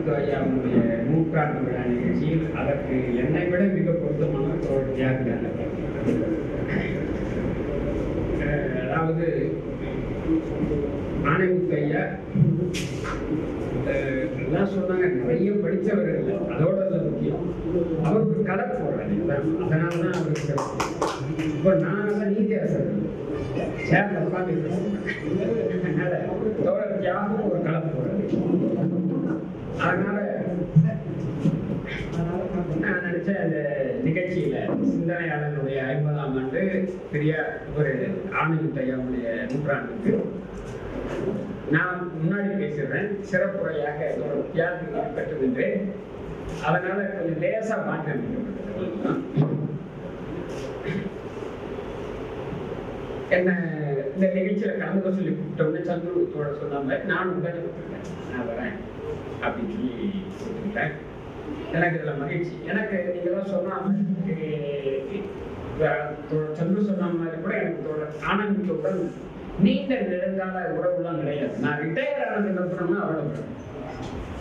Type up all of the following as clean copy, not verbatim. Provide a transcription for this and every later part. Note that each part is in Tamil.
ஆனைமுத்து ஐயாவுடைய நூற்றாண்டு விழா நிகழ்ச்சியில் அதற்கு என்னை விட மிக பொருத்தமான ஒரு தியாகியான அதாவது ஆனைமுத்து ஐயா எல்லாம் சொன்னாங்க, நிறைய படித்தவர் இல்லை, அதோட முக்கியம் அவர் ஒரு கலர் போடுறாரு, அதனால தான் அவருக்கு இப்போ நான் நீதியாசர் சேர்ந்த உட்காந்து அதனால தோழத்தியாகவும் ஒரு கலர் போடுறது. அதனால நான் நினைச்சேன் அந்த நிகழ்ச்சியில சிந்தனையாளர்களுடைய 50ஆம் ஆண்டு பெரிய ஒரு ஆனைமுத்து ஐயாவுடைய நூற்றாண்டுக்கு நான் முன்னாடி பேசுறேன், சிறப்புரையாக ஒரு தியாகி பெற்றுகின்றேன். அதனால கொஞ்சம் லேசா மாற்றம் என்ன இந்த நிகழ்ச்சியில கலந்துக்க சொல்லி கூப்பிட்டோம்னு சந்துருத்தோட சொன்னாங்க. நான் உடனே விட்டுருக்கேன், நான் வரேன் அப்படின்னு சொல்லி கொடுத்துட்டேன். எனக்கு இதுல மகிழ்ச்சி. எனக்கு நீங்க தான் சொன்னாம சந்துரு சொன்ன மாதிரி கூட எனக்கு ஆனந்தத்துடன் நீண்ட நெடுங்கால உறவுலாம் கிடையாது. நான் ரிட்டையர் ஆனதுக்கு அப்புறம்னா அவ்வளவு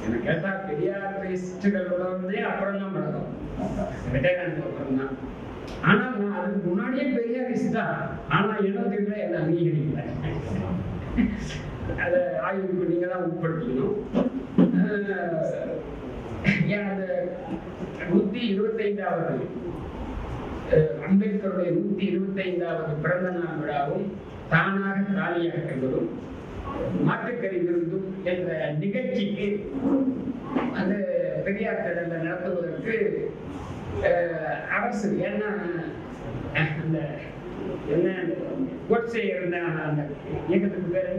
எனக்கு கேட்டா பெரியாரிஸ்டுகளோட அப்புறம் தான் பழக்கம், ரிட்டையர் ஆனதுக்கு அப்புறம் தான். ஆனா நான் அதுக்கு முன்னாடியே பெரியாரிஸ்ட் தான். ஆனா என்னதுல என்ன அங்கீகரிக்கல, அதை ஆய்வுக்கு நீங்க தான் உட்படுத்திக்கணும். ஏன் அந்த 125வது அம்பேத்கருடைய 125வது பிறந்த நாள் விழாவும் தானாக காலியாக என்பதும் மாட்டுக்கறி விருந்தும் என்ற நிகழ்ச்சிக்கு அந்த பெரியார் திடல்ல நடத்துவதற்கு அரசு ஏன்னா அந்த என்ன கோட்சே இருந்த அந்த இயக்கத்துக்கு பேரு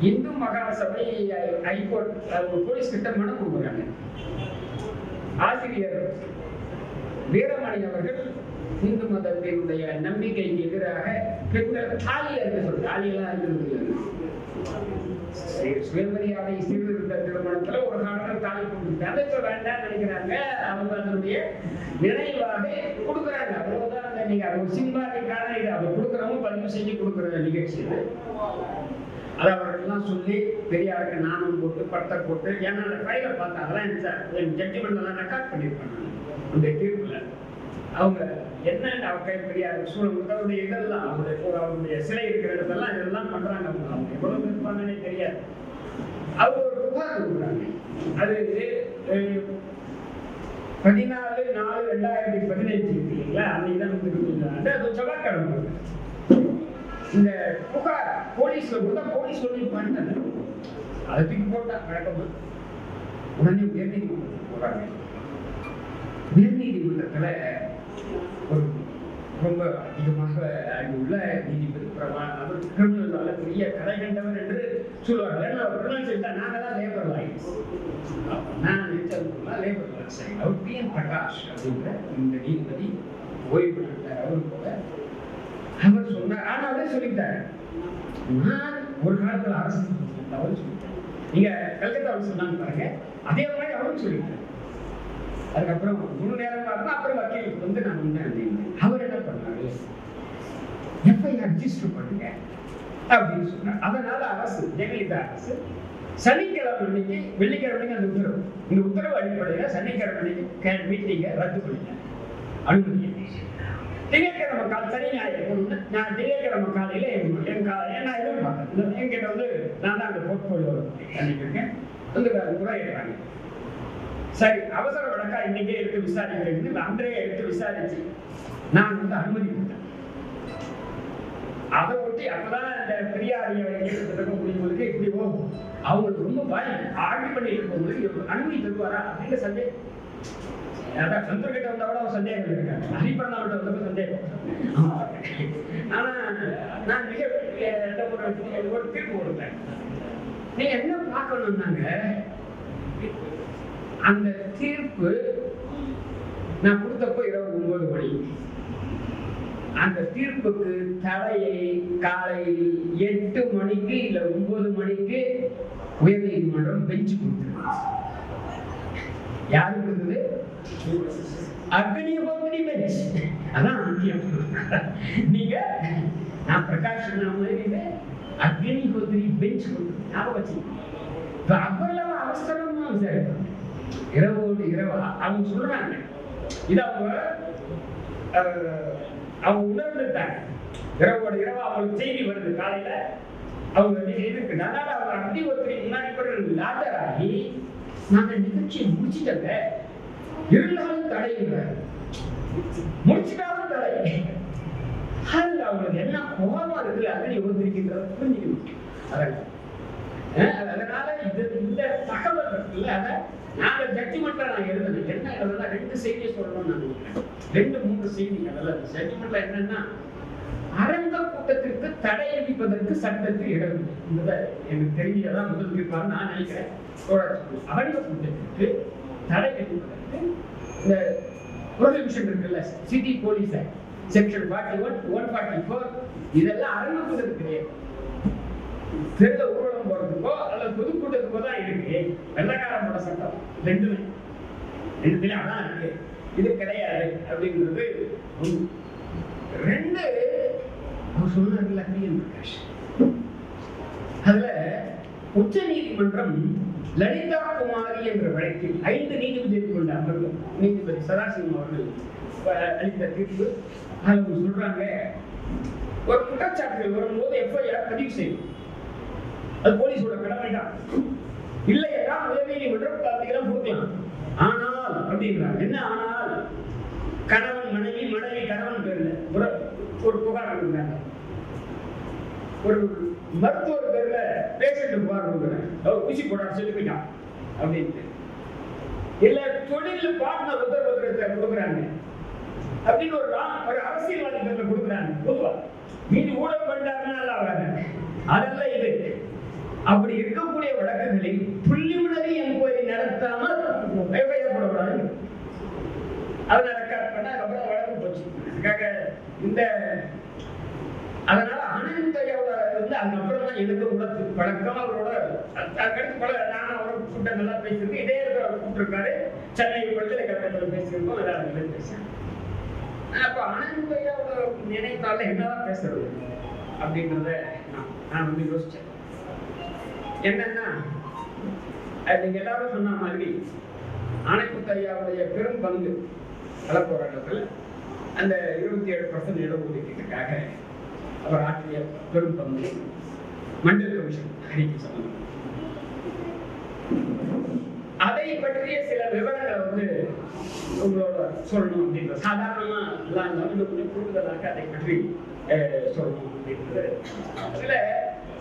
இந்து மகாசபை ஹைகோர்ட் போலீஸ் கிட்ட மனு கொடுக்குறாங்க. ஆசிரியர் வீரமணி அவர்கள் இந்து மதத்தினுடைய நம்பிக்கைக்கு எதிராக பெண்கள் தாலி என்று சொல்லி தாலியெல்லாம் இருக்கிறது சுயமரியாதை சீர்திருத்த திருமணத்துல ஒரு காலத்தில் தாலி கொடுத்து அதை வேண்டாம் நினைக்கிறாங்க. அவங்க அதனுடைய நினைவாக கொடுக்குறாங்க. அவ்வளவுதான். நீங்க அது ஒரு சிம்பாலிக்கான இது அதை கொடுக்குறவங்க பதிவு செஞ்சு கொடுக்குற நிகழ்ச்சி இது. அதை அவர்கள்லாம் சொல்லி பெரியாருக்கு நானும் போட்டு பட்டை போட்டு ஏன்னா அந்த ஃபைலை பார்த்தா அதெல்லாம் என் ஜட்ஜ்மெண்ட்லாம் ரெக்கார்ட் பண்ணியிருப்பாங்க. அந்த தீர்ப்புல அவங்க என்ன அவங்க பெரியார் சூழலுடைய இதெல்லாம் அவருடைய சிலை இருக்கிற இடத்தெல்லாம் இதெல்லாம் பண்றாங்க. அவங்க எவ்வளவு இருப்பாங்கன்னே தெரியாது. அவங்க ஒரு புகார் கொடுக்குறாங்க. அது 14/4/2015 இல்லைங்களா, அன்னைக்கு தான் அது செவ்வாய்க்கிழமை. இந்த புகார் போலீஸ்ல கூட போலீஸ் சொல்லி பண்ணிட்டாங்க. அதை தூக்கி போட்டா வழக்கமா உடனே உயர்நீதிமன்றத்துக்கு போறாங்க. உயர்நீதிமன்றத்துல ஒரு ரொம்ப அதிகமாக அறிவுள்ள நீதிபதி அவர் கிரிமினல் பெரிய கதை கண்டவர் என்று சொல்லுவார்கள். ஏன்னா அவர் கிரிமினல் செஞ்சா நாங்க தான் லேபர் லாயர்ஸ். நான் நினைச்சதுக்குள்ள லேபர் லாயர்ஸ். அவர் PM பிரகாஷ் அப்படின்ற இந்த நீதிபதி ஓய்வு பெற்றார். அவர் போல அவர் சொன்னார். ஆனா அவரே சொல்லிட்டாரு, நான் ஒரு காலத்துல அரசு அவரு சொல்லிட்டாரு. நீங்க கல்கத்தாவில் சொன்னாங்க பாருங்க, அதே மாதிரி அவரும் சொல்லிட்டாரு. அதுக்கப்புறம் 3 நேரம் பார்த்தா அப்புறம் வக்கீலுக்கு வந்து நான் வந்தேன். அவர் என்ன பண்ணாரு, FIR ரெஜிஸ்டர் பண்ணுங்க அப்படின்னு சொன்னார். அதனால அரசு ஜெயலலிதா அரசு சனிக்கிழமை அன்னைக்கு வெள்ளிக்கிழமை அந்த உத்தரவு, இந்த உத்தரவு அடிப்படையில் சனிக்கிழமை அன்னைக்கு மீட்டிங்கை ரத்து பண்ணிட்டேன், அனுமதி. திங்கட்கிழமை காலை சனி ஞாயிறு நான் திங்கட்கிழமை காலையில நான் எதிர்பார்த்தேன். என்கிட்ட வந்து நான் தான் அந்த போர்ட்போலியோ பண்ணிருக்கேன் வந்து முறையிடுறாங்க. சரி, அவசர வழக்கா இன்னைக்கே எடுத்து விசாரிக்கிறேன்னு அன்றைய எடுத்து விசாரிச்சு நான் வந்து அனுமதி கொடுத்தேன். அதை ஒட்டி அப்பதான் இந்த பெரியார் இருக்கக்கூடியவங்களுக்கு இப்படி அவங்களுக்கு ரொம்ப பயம் ஆர்டி பண்ணி இருக்கவங்களுக்கு அனுமதி தருவாரா அப்படின்ற சந்தேகம். அதான் சந்திரகிட்ட வந்தா கூட அவன் சந்தேகம் இருக்காங்க, ஹரிபர்ணாவிட்ட வந்தப்ப சந்தேகம். ஆனா நான் மிக ஒரு தீர்ப்பு கொடுத்தேன். நீங்க என்ன பார்க்கணும்னாங்க, அந்த தீர்ப்பு நான் கொடுத்தப்போ இரவு 9 மணி. அந்த தீர்ப்புக்கு தலையை காலையில் 8 மணிக்கு இல்ல 9 மணிக்கு உயர்நீதிமன்றம் பெஞ்ச் கொடுத்திருக்கு. யாரு கொடுத்தது? அக்னிஹோத்ரி பெஞ்ச். அதான் முக்கியம். நீங்க நான் பிரகாஷ் அக்னிஹோத்ரி பெஞ்ச் ஞாபகம் வச்சுக்கணும். அவ்வளவு அவசரமா விசாரிப்பாங்க, இரவோடு இரவா. அவங்க சொல்றாங்க இது அவங்க உணர்ந்துட்டாங்க. இரவோடு இரவா அவங்களுக்கு செய்தி வருது காலையில, அவங்க இருக்கு. அதனால அவங்க அக்னிஹோத்ரி முன்னாடி லாஜராகி நாங்க நிகழ்ச்சியை முடிச்சுட்டங்க, இருந்தாலும் தடையிடுறாரு, முடிச்சுட்டாலும் தடை. அதுல அவங்களுக்கு என்ன கோபமா இருக்கு அக்னிஹோத்ரிக்குன்றத புரிஞ்சுக்கணும். அதனால இது இந்த தகவல் இருக்குல்ல, அதை நாங்க ஜட்ஜ்மெண்ட்ல நான் எழுதுனேன். என்ன அதெல்லாம் 2 செய்தியை சொல்லணும்னு நான் நினைக்கிறேன். 2-3 செய்தி. அதெல்லாம் ஜட்ஜ்மெண்ட்ல என்னன்னா, அரங்க கூட்டத்திற்கு தடை விதிப்பதற்கு சட்டத்தில் இடம் இல்லை. எனக்கு தெரிஞ்சதான் முதல் தீர்ப்பாக நான் நினைக்கிறேன். அரங்க கூட்டத்திற்கு தடை விதிப்பதற்கு இந்த ப்ரொஹிபிஷன் இருக்குல்ல, சிட்டி போலீஸ் ஆக்ட் செக்ஷன் 41, 144, இதெல்லாம் அரங்க கூட்டத்துக்கு கிடையாது. தெருல ஊர்வலம் போறதுக்கோ அல்லது பொதுக்கூட்டத்துக்கோ தான் இருக்கு. வெள்ளக்காரனோட சட்டம் ரெண்டுலயும் அதான் இருக்கு, இது கிடையாது அப்படிங்கிறது. 2 அவர் சொன்னார்ல பிஎன் பிரகாஷ், அதுல உச்ச நீதிமன்றம் லலிதா குமாரி என்ற வழக்கில் 5 நீதிபதிகள் கொண்ட அமர்வு, நீதிபதி சதாசிவம் அவர்கள் அளித்த தீர்ப்பு. அவங்க சொல்றாங்க, ஒரு குற்றச்சாட்டுகள் வரும்போது எஃப்ஐஆர் பதிவு செய்யும், அது போலீஸோட கடமை தான். இல்லை என்றால் உயர்நீதிமன்றம் காத்திரம் கொடுக்கலாம். ஆனால் அப்படின்றாங்க. என்ன ஆனால்? கணவன் மனைவி, மனைவி கணவன் பேர்ல ஒரு புகார் கொடுக்குறாங்க, ஒரு மருத்துவர் பேர்ல பேஷண்ட் புகார் கொடுக்குறாங்க, அவர் ஊசி போடாரு சொல்லி போயிட்டான் அப்படின்ட்டு. இல்ல தொழில் பார்ட்னர் உத்தரவுத்தை கொடுக்குறாங்க அப்படின்னு ஒரு அரசியல்வாதி பேர்ல கொடுக்குறாங்க. பொதுவா மீது ஊழல் பண்ணிட்டாருன்னா நல்லா வராங்க. அதெல்லாம் இது. அப்படி இருக்கக்கூடிய வழக்குகளில் புள்ளிமுனரி என்கொயரி நடத்தாமல் எஃப்ஐஆர் போடக்கூடாது. அதை ரெக்கார்ட் பண்ண அப்புறம் வழக்கு போச்சு. அதுக்காக இந்த அதனால அனந்தயோட அதுக்கப்புறம் தான் எனக்கு கூட பழக்கம். அவரோட அதுக்கடுத்து பல நானும் அவரோட கூட்டம் நல்லா பேசியிருக்கேன். இதே அவர் கூப்பிட்டுருக்காரு, சென்னை பல்கலைக்கழகத்தில் பேசியிருக்கோம், எல்லாரும் பேசுறேன். அப்ப அனந்தயோட நினைத்தால என்னதான் பேசுறது அப்படின்றத நான் யோசிச்சேன். என்னன்னா, நீங்க எல்லாரும் சொன்ன மாதிரி ஆணைமுத்தையாவுடைய பெரும் பங்கு களப்போராட்டத்தில் அந்த 27% இடஒதுக்கீட்டுக்காக அவர் ஆற்றிய பெரும் பங்கு மண்டல் கமிஷன் அறிக்கை சம்பந்தம். அதை பற்றிய சில விவரங்களை உங்களோட சொல்லணும் அப்படின்ற சாதாரணமா கொஞ்சம் கூடுதலாக அதை பற்றி சொல்லணும் அப்படின்றது. அதுல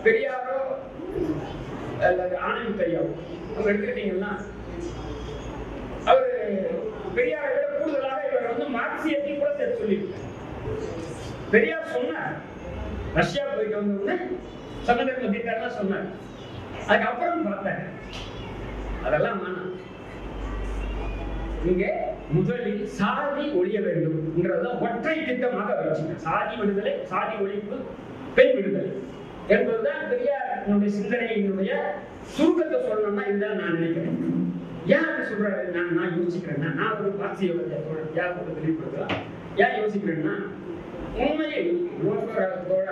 பெரியாரோ அல்லது ஆணைமுத்தையாவோ அவங்க எடுத்துக்கிட்டீங்கன்னா, அவரு பெரியாரை விட கூடுதலாக இவர் மார்க்சியத்தையும் கூட சேர்த்து சொல்லியிருக்காரு. பெரியார் சொன்னார், ரஷ்யா போயிட்டு வந்தோம்னு சமதர்ம தீர்த்தாரெல்லாம் சொன்னார். அதுக்கப்புறம் பார்த்தாங்க அதெல்லாம் வேணாம், இங்க முதலில் சாதி ஒழிய வேண்டும் ஒற்றை திட்டமாக வச்சுங்க. சாதி விடுதலை, சாதி ஒழிப்பு, பெண் விடுதலை என்பதுதான் பெரியார் சிந்தனையினுடைய சுருக்கத்தை சொல்லணும்னா இதுதான் நான் நினைக்கிறேன். ஏன் அப்படி சொல்றாரு நான் யோசிக்கிறேன்னா, நான் ஒரு மார்க்சியத்தை வெளிப்படுத்தலாம். ஏன் யோசிக்கிறேன்னா, உண்மையில்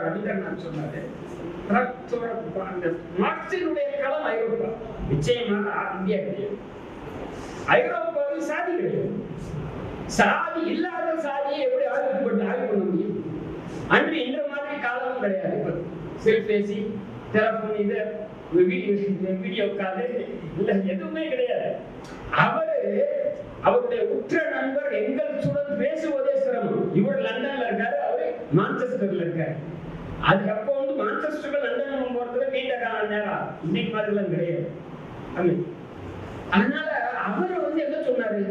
ரவீந்திரநாத் சொன்னாரு, மார்க்சினுடைய களம் ஐரோப்பா, நிச்சயமாக இந்தியா கிடையாது. ஐரோப்பாவில் சாதி கிடையாது. சாதி இல்லாத சாதியை எப்படி ஆய்வு பண்ண முடியும்? அன்று இந்த மாதிரி காலமும் கிடையாது. செல்பேசி, டெலிபோன், இது வீடியோ கால் இல்ல, எதுவுமே கிடையாது. அவருடைய உற்ற நண்பர் எங்கெல்ஸுடன் பேசுவதே சிரமம். இவர் லண்டன்ல இருக்காரு, அவரு மான்செஸ்டர்ல இருக்காரு. அதுக்கப்போ மான்செஸ்டர்ல லண்டன் போறதுல நீண்ட கால நேரம், இன்னைக்கு மாதிரிலாம் கிடையாது. அதனால அவர் என்ன சொன்னாரு,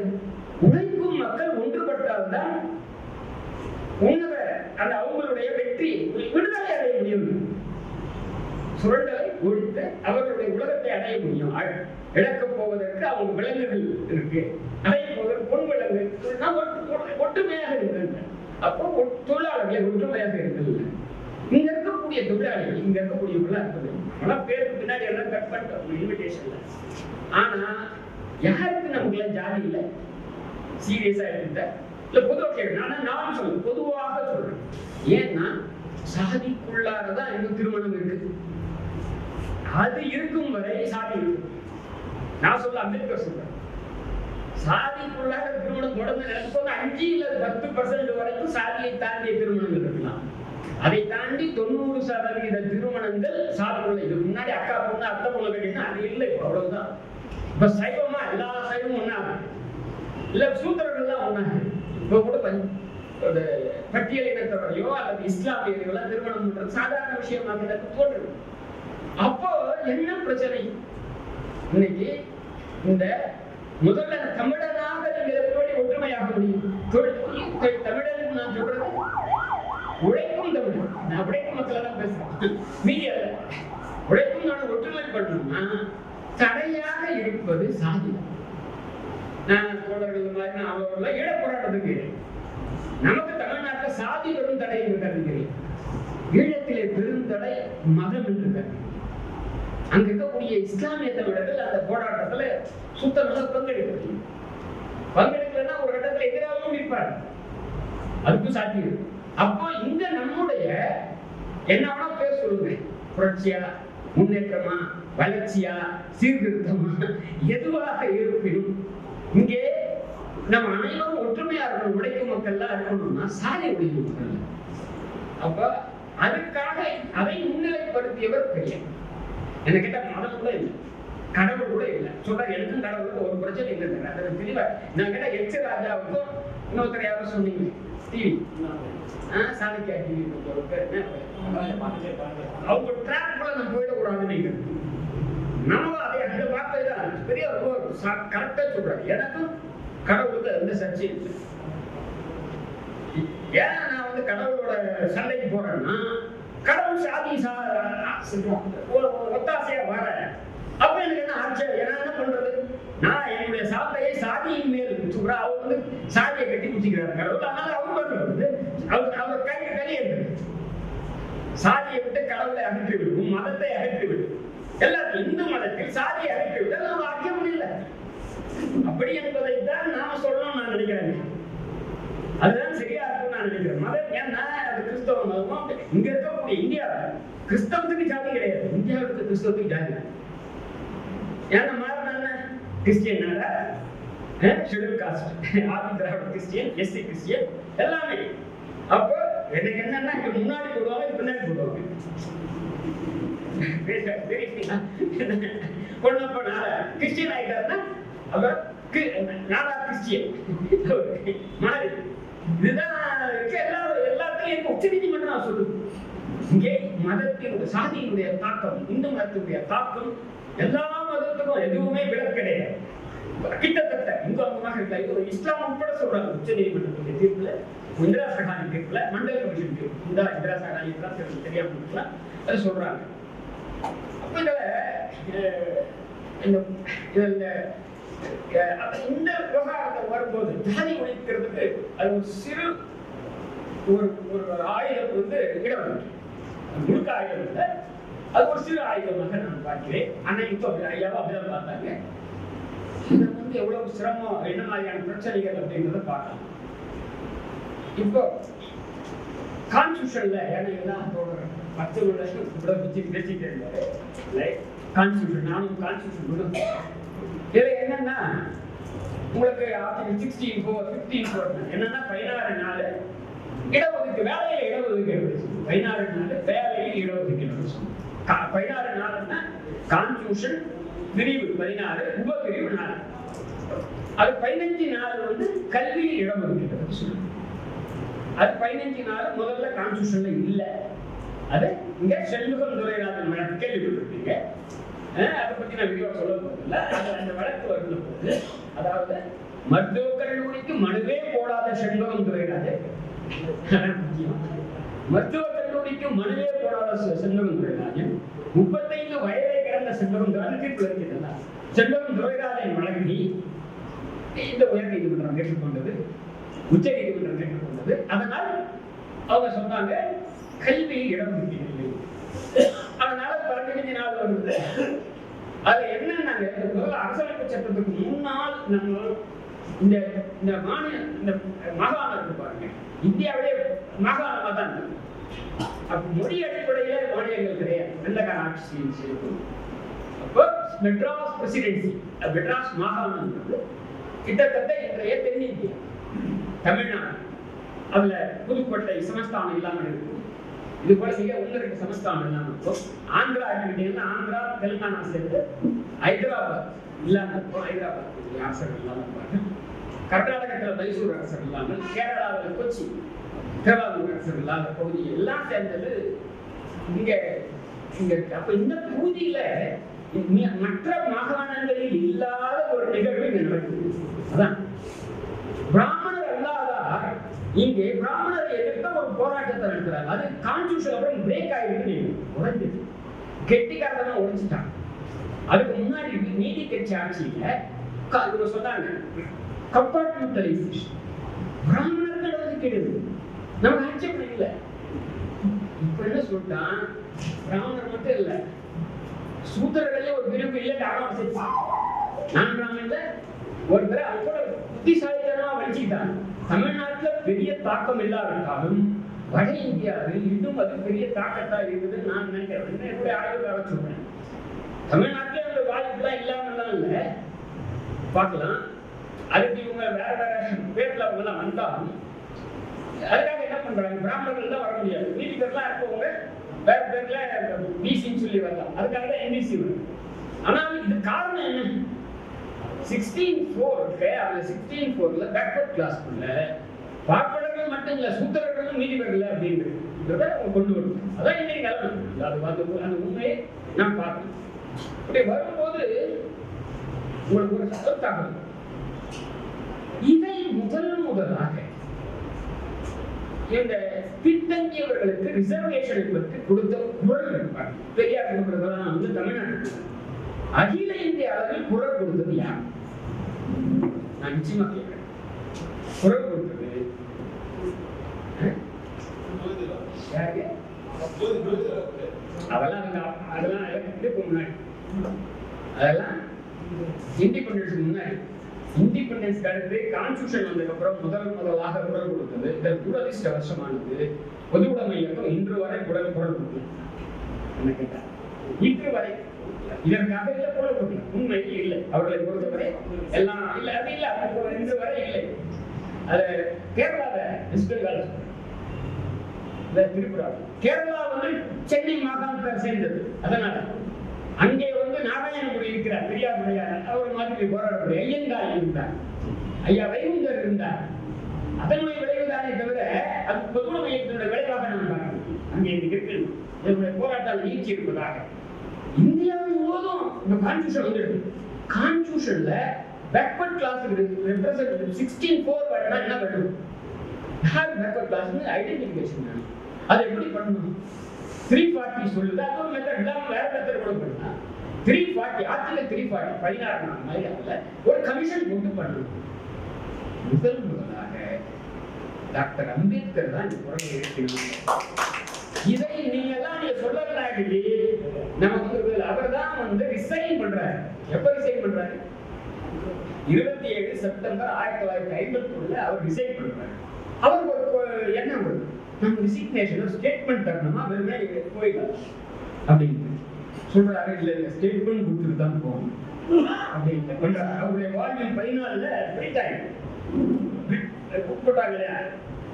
உழைக்கும் மக்கள் ஒன்றுபட்டால்தான் உன்னத அந்த அவங்களுடைய வெற்றி விடுதலை அடைய முடியும், சுரண்டலை ஒழித்து அவர்களுடைய உலகத்தை அடைய முடியும். இழக்கப் போவதற்கு அவங்க விலங்குகள் இருக்கு, அடைய போவதற்கு பொன் விலங்கு ஒற்றுமையாக இருக்கின்றன. அப்போ தொழிலாளர்களை ஒற்றுமையாக இருக்கிறது. இங்க இருக்கக்கூடிய தொழிலாளிகள், இங்க இருக்கக்கூடிய பல பேருக்கு பின்னாடி எல்லாம் கட் பண்ணிட்டோம் இன்விடேஷன்ல. ஆனா யாருக்கு நமக்கு எல்லாம் ஜாதி இல்லை, சீரியஸா எடுத்துட்ட இல்ல பொதுவாக கேட்கணும். நான் சொல்றேன், பொதுவாக சொல்றேன். ஏன்னா சாதிக்குள்ளாரதான் இன்னும் திருமணம் இருக்கு. அது இருக்கும் வரை சாதி இருக்கு. நான் சொல்ல அம்பேத்கர் சொல்றேன், சாதிக்குள்ளார திருமணம் தொடர்ந்து நடக்கும் 5 இல்ல 10% வரைக்கும் சாதியை தாண்டிய திருமணங்கள் இருக்கலாம். அதை தாண்டி 90% திருமணங்கள் சாதிக்குள்ள. இதுக்கு முன்னாடி அக்கா பொண்ணு அத்தை பொண்ணு கட்டினா அது இல்லை. இப்போ அவ்வளவுதான். இப்ப சைவமா எல்லா சைவமும் ஒண்ணாங்க, இல்ல சூத்திரர்கள் தான் ஒண்ணாங்க. இப்ப கூட பட்டியலினத்தவரையோ அல்லது இஸ்லாமியர்களோ திருமணம் பண்றது சாதாரண விஷயமாக எனக்கு தோன்றுது. அப்போ என்ன பிரச்சனை? இன்னைக்கு இந்த முதல்ல தமிழனாக நீங்க எப்படி ஒற்றுமையாக முடியும்? தமிழனுக்கு நான் சொல்றது உழைக்கும் தமிழ். நான் உழைக்கும் மக்களை தான் பேசுறேன், மீடியா உழைக்கும் நான் ஒற்றுமை பண்ணணும்னா தடையாக இருப்பது சாதி. நான் தோழர்கள் மாதிரி நான் அவர்கள ஈழ போராட்டத்துக்கு நமக்கு தமிழ்நாட்டில் சாதி பெரும் தடை என்று கருதுகிறேன். ஈழத்திலே பெரும் தடை மதம் என்று கருதுகிறேன். அங்க இருக்கக்கூடிய இஸ்லாமிய தமிழர்கள் அந்த போராட்டத்துல சுத்தமாக பங்கெடுக்கலன்னா ஒரு கட்டத்துல எதிராகவும் இருப்பார். அதுக்கும் சாத்தியம். அப்போ இந்த நம்முடைய என்ன வேணா பேர் சொல்லுங்க, புரட்சியா, முன்னேற்றமா, வளர்ச்சியா, சீர்திருத்தமா, எதுவாக இருப்பினும் இங்கே நம்ம அனைவரும் ஒற்றுமையா இருக்கணும். உழைக்கும் மக்கள்லாம் இருக்கணும்னா சாதி உழைக்கும் மக்கள். அப்ப அதுக்காக அதை முன்னிலைப்படுத்தியவர் பெரியவர். என்ன கேட்டா மதம் கூட இல்லை, கடவுள் கூட இல்லை. சொல்ற எனக்கும் கடவுளுக்கு ஒரு பிரச்சனை இல்லை. அதை தெளிவா நான் கேட்டா எச் ராஜாவுக்கும் இன்னொருத்தர் யாரும் சொன்னீங்க டிவி சாணிக்கா டிவி அவங்க டிராக்குள்ள நம்ம போயிடக்கூடாதுன்னு நம்ம அதை அந்த வார்த்தை தான் பெரிய ரொம்ப கரெக்டா சொல்றாரு. எனக்கும் கடவுளுக்கு எந்த சர்ச்சையும் இல்லை. ஏன் நான் வந்து கடவுளோட சண்டைக்கு போறேன்னா கடவுள் சாதி ஒத்தாசையா வர அப்ப எனக்கு என்ன ஆச்சரியம்? என்ன பண்றது? நான் என்னுடைய சாத்தையை சாதியின் மேல் சொல்ற அவர் வந்து சாதியை கட்டி குச்சிக்கிறார் கடவுள். அதனால அவர் பண்றது அவர் கைக்கு கலியது. சாதியை விட்டு கடவுளை அகற்றிவிடும், மதத்தை அகற்றிவிடும். எல்லாத்தையும் இந்து மதத்தில் சாதியை அகற்றிவிட நம்ம வாக்கியம் இல்லை. அப்படி என்பதைத்தான் நாம சொல்லணும்னு நான் நினைக்கிறேன். அதுதான் சரியா இருக்கும் நான் நினைக்கிறேன். மதம் ஏன்னா அது கிறிஸ்தவ மதமும் இங்க இருக்கக்கூடிய இந்தியாவில் கிறிஸ்தவத்துக்கு ஜாதி கிடையாது, இந்தியாவுக்கு கிறிஸ்தவத்துக்கு ஜாதி. ஏன்னா மாறின Christian schedule cost, Adi Dravida Christian, SC Christian எல்லாமே. அப்போ எனக்கு என்னன்னா இங்க முன்னாடி போடுவாங்க, பின்னாடி போடுவாங்க. பொண்ணப்ப கிறிஸ்டியன் ஆயிட்டாருன்னா அப்ப நாடா கிறிஸ்டியன் மாறி. இதுதான் எல்லாத்தையும் உச்ச நீதிமன்றம் சொல்லுது. இங்கே மதத்தினுடைய சாதியினுடைய தாக்கம், இந்து மதத்தினுடைய தாக்கம் எல்லா மதத்துக்கும் எதுவுமே விலக்கு கிடையாது. கிட்டத்தட்ட இந்து அங்கமாக இருக்க இஸ்லாம் உட்பட சொல்றாங்க. உச்ச நீதிமன்றத்துடைய தீர்ப்புல, இந்திரா சகானி தீர்ப்புல, மண்டல் கமிஷன் தீர்ப்பு, இந்திரா சகானி தெரியாம இருக்கலாம் அது சொல்றாங்க. அப்ப இந்த விவகாரத்தை வரும்போது ஜாதி ஒழிக்கிறதுக்கு அது ஒரு சிறு ஒரு ஆயுதம் வந்து இடம் முழுக்க ஆயுதம் இல்லை, அது ஒரு சிறு ஆயுதமாக நான் பார்க்கிறேன். அன்னைக்கு ஐயாவும் அப்படிதான் பார்த்தாங்க. அது வந்து எவ்வளவு சிரமம், என்ன மாதிரியான பிரச்சனைகள் அப்படிங்கிறத பார்க்கலாம். இப்போ கான்ஸ்டியூஷன்ல ஏன்னா 10 வருஷம் கூட வச்சு பேசிட்டு இருந்தாரு கான்ஸ்டியூஷன். நானும் கான்ஸ்டியூஷன் இதுல என்னன்னா உங்களுக்கு ஆர்டிகல் 16(4) என்னன்னா 16 நாள் இடஒதுக்கீடு, வேலையில இடஒதுக்கீடு. 16 நாள் வேலையில் இடஒதுக்கீடு. 16 நாள்னா கான்ஸ்டியூஷன் பிரிவு 16, உபபிரிவு 4. அது 15 நாள் வந்து கல்வியில் இடஒதுக்கீடு சொல்லுங்க. அது 15 நாள் முதல்ல கான்ஸ்டியூஷன்ல இல்ல. அது இங்க செல்வம் துறைராஜன் வழக்கு கேள்விப்பட்டிருக்கீங்க. அதை பத்தி நான் விரிவா சொல்ல போதில்லை. அந்த வழக்கு வருகிற போது அதாவது மருத்துவக் கல்லூரிக்கு மனுவே போடாத செல்வம் துறைராஜன், மருத்துவக் கல்லூரிக்கு மனுவே போடாத செல்வம் துறைராஜன் 35 வயதை கடந்த செல்வம் தீர்ப்பு வருகிறது. செல்வம் துறைராஜன் வழங்கி இந்த உயர் நீதிமன்றம் கேட்டுக்கொண்டது, உச்ச நீதிமன்றம் கேட்டுக்கொண்டது. அதனால் அவங்க சொன்னாங்க கல்வியில் இடம் இல்லை. அதனால 15 நாள் வருது. அது என்னன்னாங்க, முதல்ல அரசியலமைப்பு சட்டத்துக்கு முன்னால் நம்ம இந்த மாநில இந்த மாகாணம் இருக்கு பாருங்க, இந்தியாவிலே மாகாணமா தான் இருக்கு. மொழி அடிப்படையில மாநிலங்கள் கிடையாது. வெள்ளக்கார ஆட்சி செய்யும். அப்போ மெட்ராஸ் பிரசிடென்சி, மெட்ராஸ் மாகாணம் கிட்டத்தட்ட இன்றைய தென்னிந்தியா, தமிழ்நாடு, அதுல புதுக்கோட்டை சமஸ்தானம் இல்லாமல் இருக்கு. இது போல மிக 1-2 சமஸ்தானம் இல்லாமல் இருக்கும். ஆந்திரா எடுத்துக்கிட்டீங்கன்னா ஆந்திரா தெலுங்கானா சேர்ந்து ஹைதராபாத் இல்லாமல் இருக்கும். ஹைதராபாத் அரசர் இல்லாமல் இருப்பாங்க. கர்நாடகத்தில் மைசூர் அரசர் இல்லாமல், கேரளாவில் கொச்சி திருவாரூர் அரசர் இல்லாத பகுதி எல்லாம் சேர்ந்தது இங்க இருக்கு. அப்ப இந்த பகுதியில மற்ற மாகாணங்களில் இல்லாத ஒரு நிகழ்வு இங்க நடக்குது. அதான் பிராமணர் அல்லாதார் இங்கே பிராமணரை எதிர்த்த ஒரு போராட்டத்தை நடத்துறாங்க. அது கான்ஸ்டிடியூஷன் அப்புறம் பிரேக் ஆயிருக்கு, உடைஞ்சது, கெட்டிக்காரதான் உடைச்சிட்டாங்க. அதுக்கு முன்னாடி நீதி கட்சி ஆட்சியில இவங்க சொன்னாங்க கம்பார்ட்மெண்டலைசேஷன், பிராமணர்கள் ஒதுக்கீடு நம்ம ஆட்சேபனை இல்லை. இப்ப என்ன சொல்லிட்டான், பிராமணர் மட்டும் இல்ல, சூத்திரர்களே ஒரு பிரிவு இல்லை. நான் பிராமண ஒருத்தர் அது கூட புத்திசாலித்தனமா வச்சுக்கிட்டாங்க. தமிழ்நாட்டுல பெரிய தாக்கம் இல்லாவிட்டாலும் வட இந்தியாவில் இன்னும் அது பெரிய தாக்கத்தா இருக்குதுன்னு நான் நினைக்கிறேன். என்னுடைய ஆய்வுக்காக சொல்றேன். தமிழ்நாட்டிலே அந்த வாய்ப்புலாம் இல்லாமல்லாம் இல்லை, பார்க்கலாம். அதுக்கு இவங்க வேற வேற பேர்ல அவங்க எல்லாம் வந்தாலும் அதுக்காக என்ன பண்றாங்க, பிராமணர்கள் தான் வர முடியாது, மீதி பேர்லாம் இருக்கவங்க வேற பேர்ல பிசின்னு சொல்லி வரலாம். அதுக்காக தான் எம்பிசி வரும். ஆனால் இது காரணம் என்ன, 16(4) அந்த 16(4)ல பேக்வர்ட் கிளாஸ்க்குள்ள பார்ப்பனர்கள் மட்டும் இல்ல, சூத்திரர்களும் மீதி பேர்ல அப்படின்றத அவங்க கொண்டு வரணும். அதான் இன்னைக்கு நிலவு. அது அந்த உண்மையை நான் பார்க்கணும். இப்படி வரும்போது உங்களுக்கு ஒரு சத்தம், இதை முதலாக இந்த பின்தங்கியவர்களுக்கு ரிசர்வேஷன் பற்றி கொடுத்த குரல் இருப்பாங்க. பெரியார் கொடுக்கிறதெல்லாம் வந்து தமிழ்நாட்டுக்கு அகில இந்திய அளவில் குரல் கொடுத்தது யார்? நான் நிச்சயமா கேட்கிறேன். குரல் கொடுத்தது அதெல்லாம் இதுக்கு முன்னாடி, அதெல்லாம் இண்டிபெண்டன்ஸ் முன்னாடி. இண்டிபெண்டன்ஸ் அடுத்து கான்ஸ்டிடியூஷன் வந்ததுக்கு அப்புறம் முதலாக குரல் கொடுத்தது. இதற்கு துரதிர்ஷ்டவசமானது பொதுவுடைமை இயக்கம் இன்று வரை குரல் கொடுக்கல. என்ன கேட்டா இன்று வரை இதற்காக இல்ல குரல் கொடுக்கல. உண்மை இல்லை, அவர்களை பொறுத்தவரை எல்லாம் இல்ல, அது இல்ல, இன்று வரை இல்லை. அது கேரளால திரிபுரா, கேரளா வந்து சென்னை மாகாணத்தை சேர்ந்தது. அதனால அங்கே வந்து நாராயணகுடி இருக்கிறார், பெரியாருடைய அவர் மாதிரி போராடக்கூடிய ஐயங்கார் இருந்தார், ஐயா வைகுந்தர் இருந்தார். அதனுடைய விளைவுதானே தவிர அது பொதுவுடைமை இயக்கத்தினுடைய விளைவாக நாம் பார்க்கணும். அங்கே இருக்கு இதனுடைய போராட்டம் நீச்சி இருப்பதாக. இந்தியாவில் முழுவதும் இந்த கான்ஸ்டிடியூஷன் வந்துருக்கு. கான்ஸ்டிடியூஷன்ல பேக்வர்ட் கிளாஸுக்கு ரெப்ரசன்டேட்டிவ் 16(4) வரனா என்ன பண்ணும், யார் பேக்வர்ட் கிளாஸ் ஐடென்டிஃபிகேஷன் வேணும். அதை எப்படி பண்ணணும்? 340 சொல்லுது, அது ஒரு மெத்தட் இல்லாம வேற மெத்தட் கூட பண்ணலாம். 340 ஆர்டிகல் 340 16 மாதிரி ஒரு கமிஷன் கொண்டு பண்ணணும். முதலாக டாக்டர் அம்பேத்கர் தான் இந்த குரலை எழுப்பினார். இதை நீங்க சொல்லலாடி நமக்கு அவர் தான் வந்து ரிசைன் பண்றாரு. எப்ப ரிசைன் பண்றாரு? 27 செப்டம்பர் 1951 அவர் ரிசைன் பண்றாரு. அவருக்கு ஒரு எண்ணம் வருது, நம்ம ரிசிக்னேஷன் ஸ்டேட்மெண்ட் தரணுமா, வெறுமே போயிடலாம் அப்படின்னு சொல்றாரு. இல்ல ஸ்டேட்மெண்ட் கொடுத்துட்டு தான் போகணும் அப்படின்னு பண்றாரு. அவருடைய வால்யூம் 14 பிரிண்ட் ஆயிடும். போட்டாங்க இல்லையா,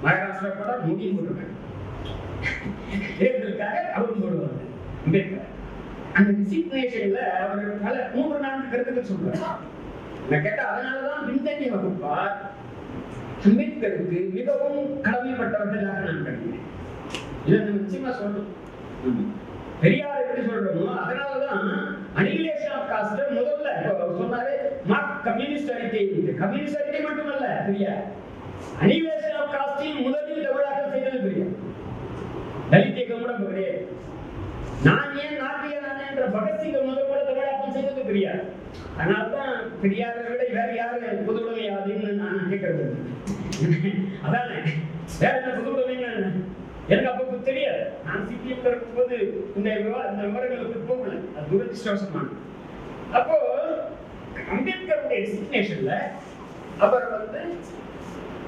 மகாராஷ்டிரா போட்டா மோடி போட்டுருக்காங்க, தேர்தலுக்காக அவரும் போடுவாங்க அம்பேத்கர். அந்த ரிசிக்னேஷன்ல அவர் பல 3-4 கருத்துக்கள் சொல்றாரு. நான் கேட்டா அதனாலதான் பின்தங்கிய வகுப்பார் அம்பேத்கருக்கு மிகவும் கடமைப்பட்டவர்களாக நான் கருதுகிறேன். இதை நம்ம நிச்சயமா சொல்லணும். பெரியார் எப்படி சொல்றோமோ அதனாலதான் அனிகிலேஷன் ஆஃப் காஸ்ட் முதல்ல சொன்னாரு. கம்யூனிஸ்ட் அறிக்கை மட்டுமல்ல பெரியார், அனிகிலேஷன் ஆஃப் காஸ்டின் முதலில் தமிழாக்கம் செய்தது பெரியார். தலித் இயக்கம் கூட கிடையாது. நான் ஏன் நாட்டியனானே என்ற பகத்சிங்கை முதல் கூட தமிழாக்கம் செய்தது பெரியார். அதனால்தான் பெரியாரை விட வேற யாரு பொதுவுடைமை யாருன்னு நான் கேட்கறது. அதானே வேற என்ன பொதுவுடைமைன்னு எனக்கு அப்ப தெரியாது. நான் சிபிஎம் இருக்கும்போது இந்த விவரங்களுக்கு போகல, அது துரதிர்ஷ்டவசமான. அப்போ அம்பேத்கருடைய ரிசிக்னேஷன்ல அவர் வந்து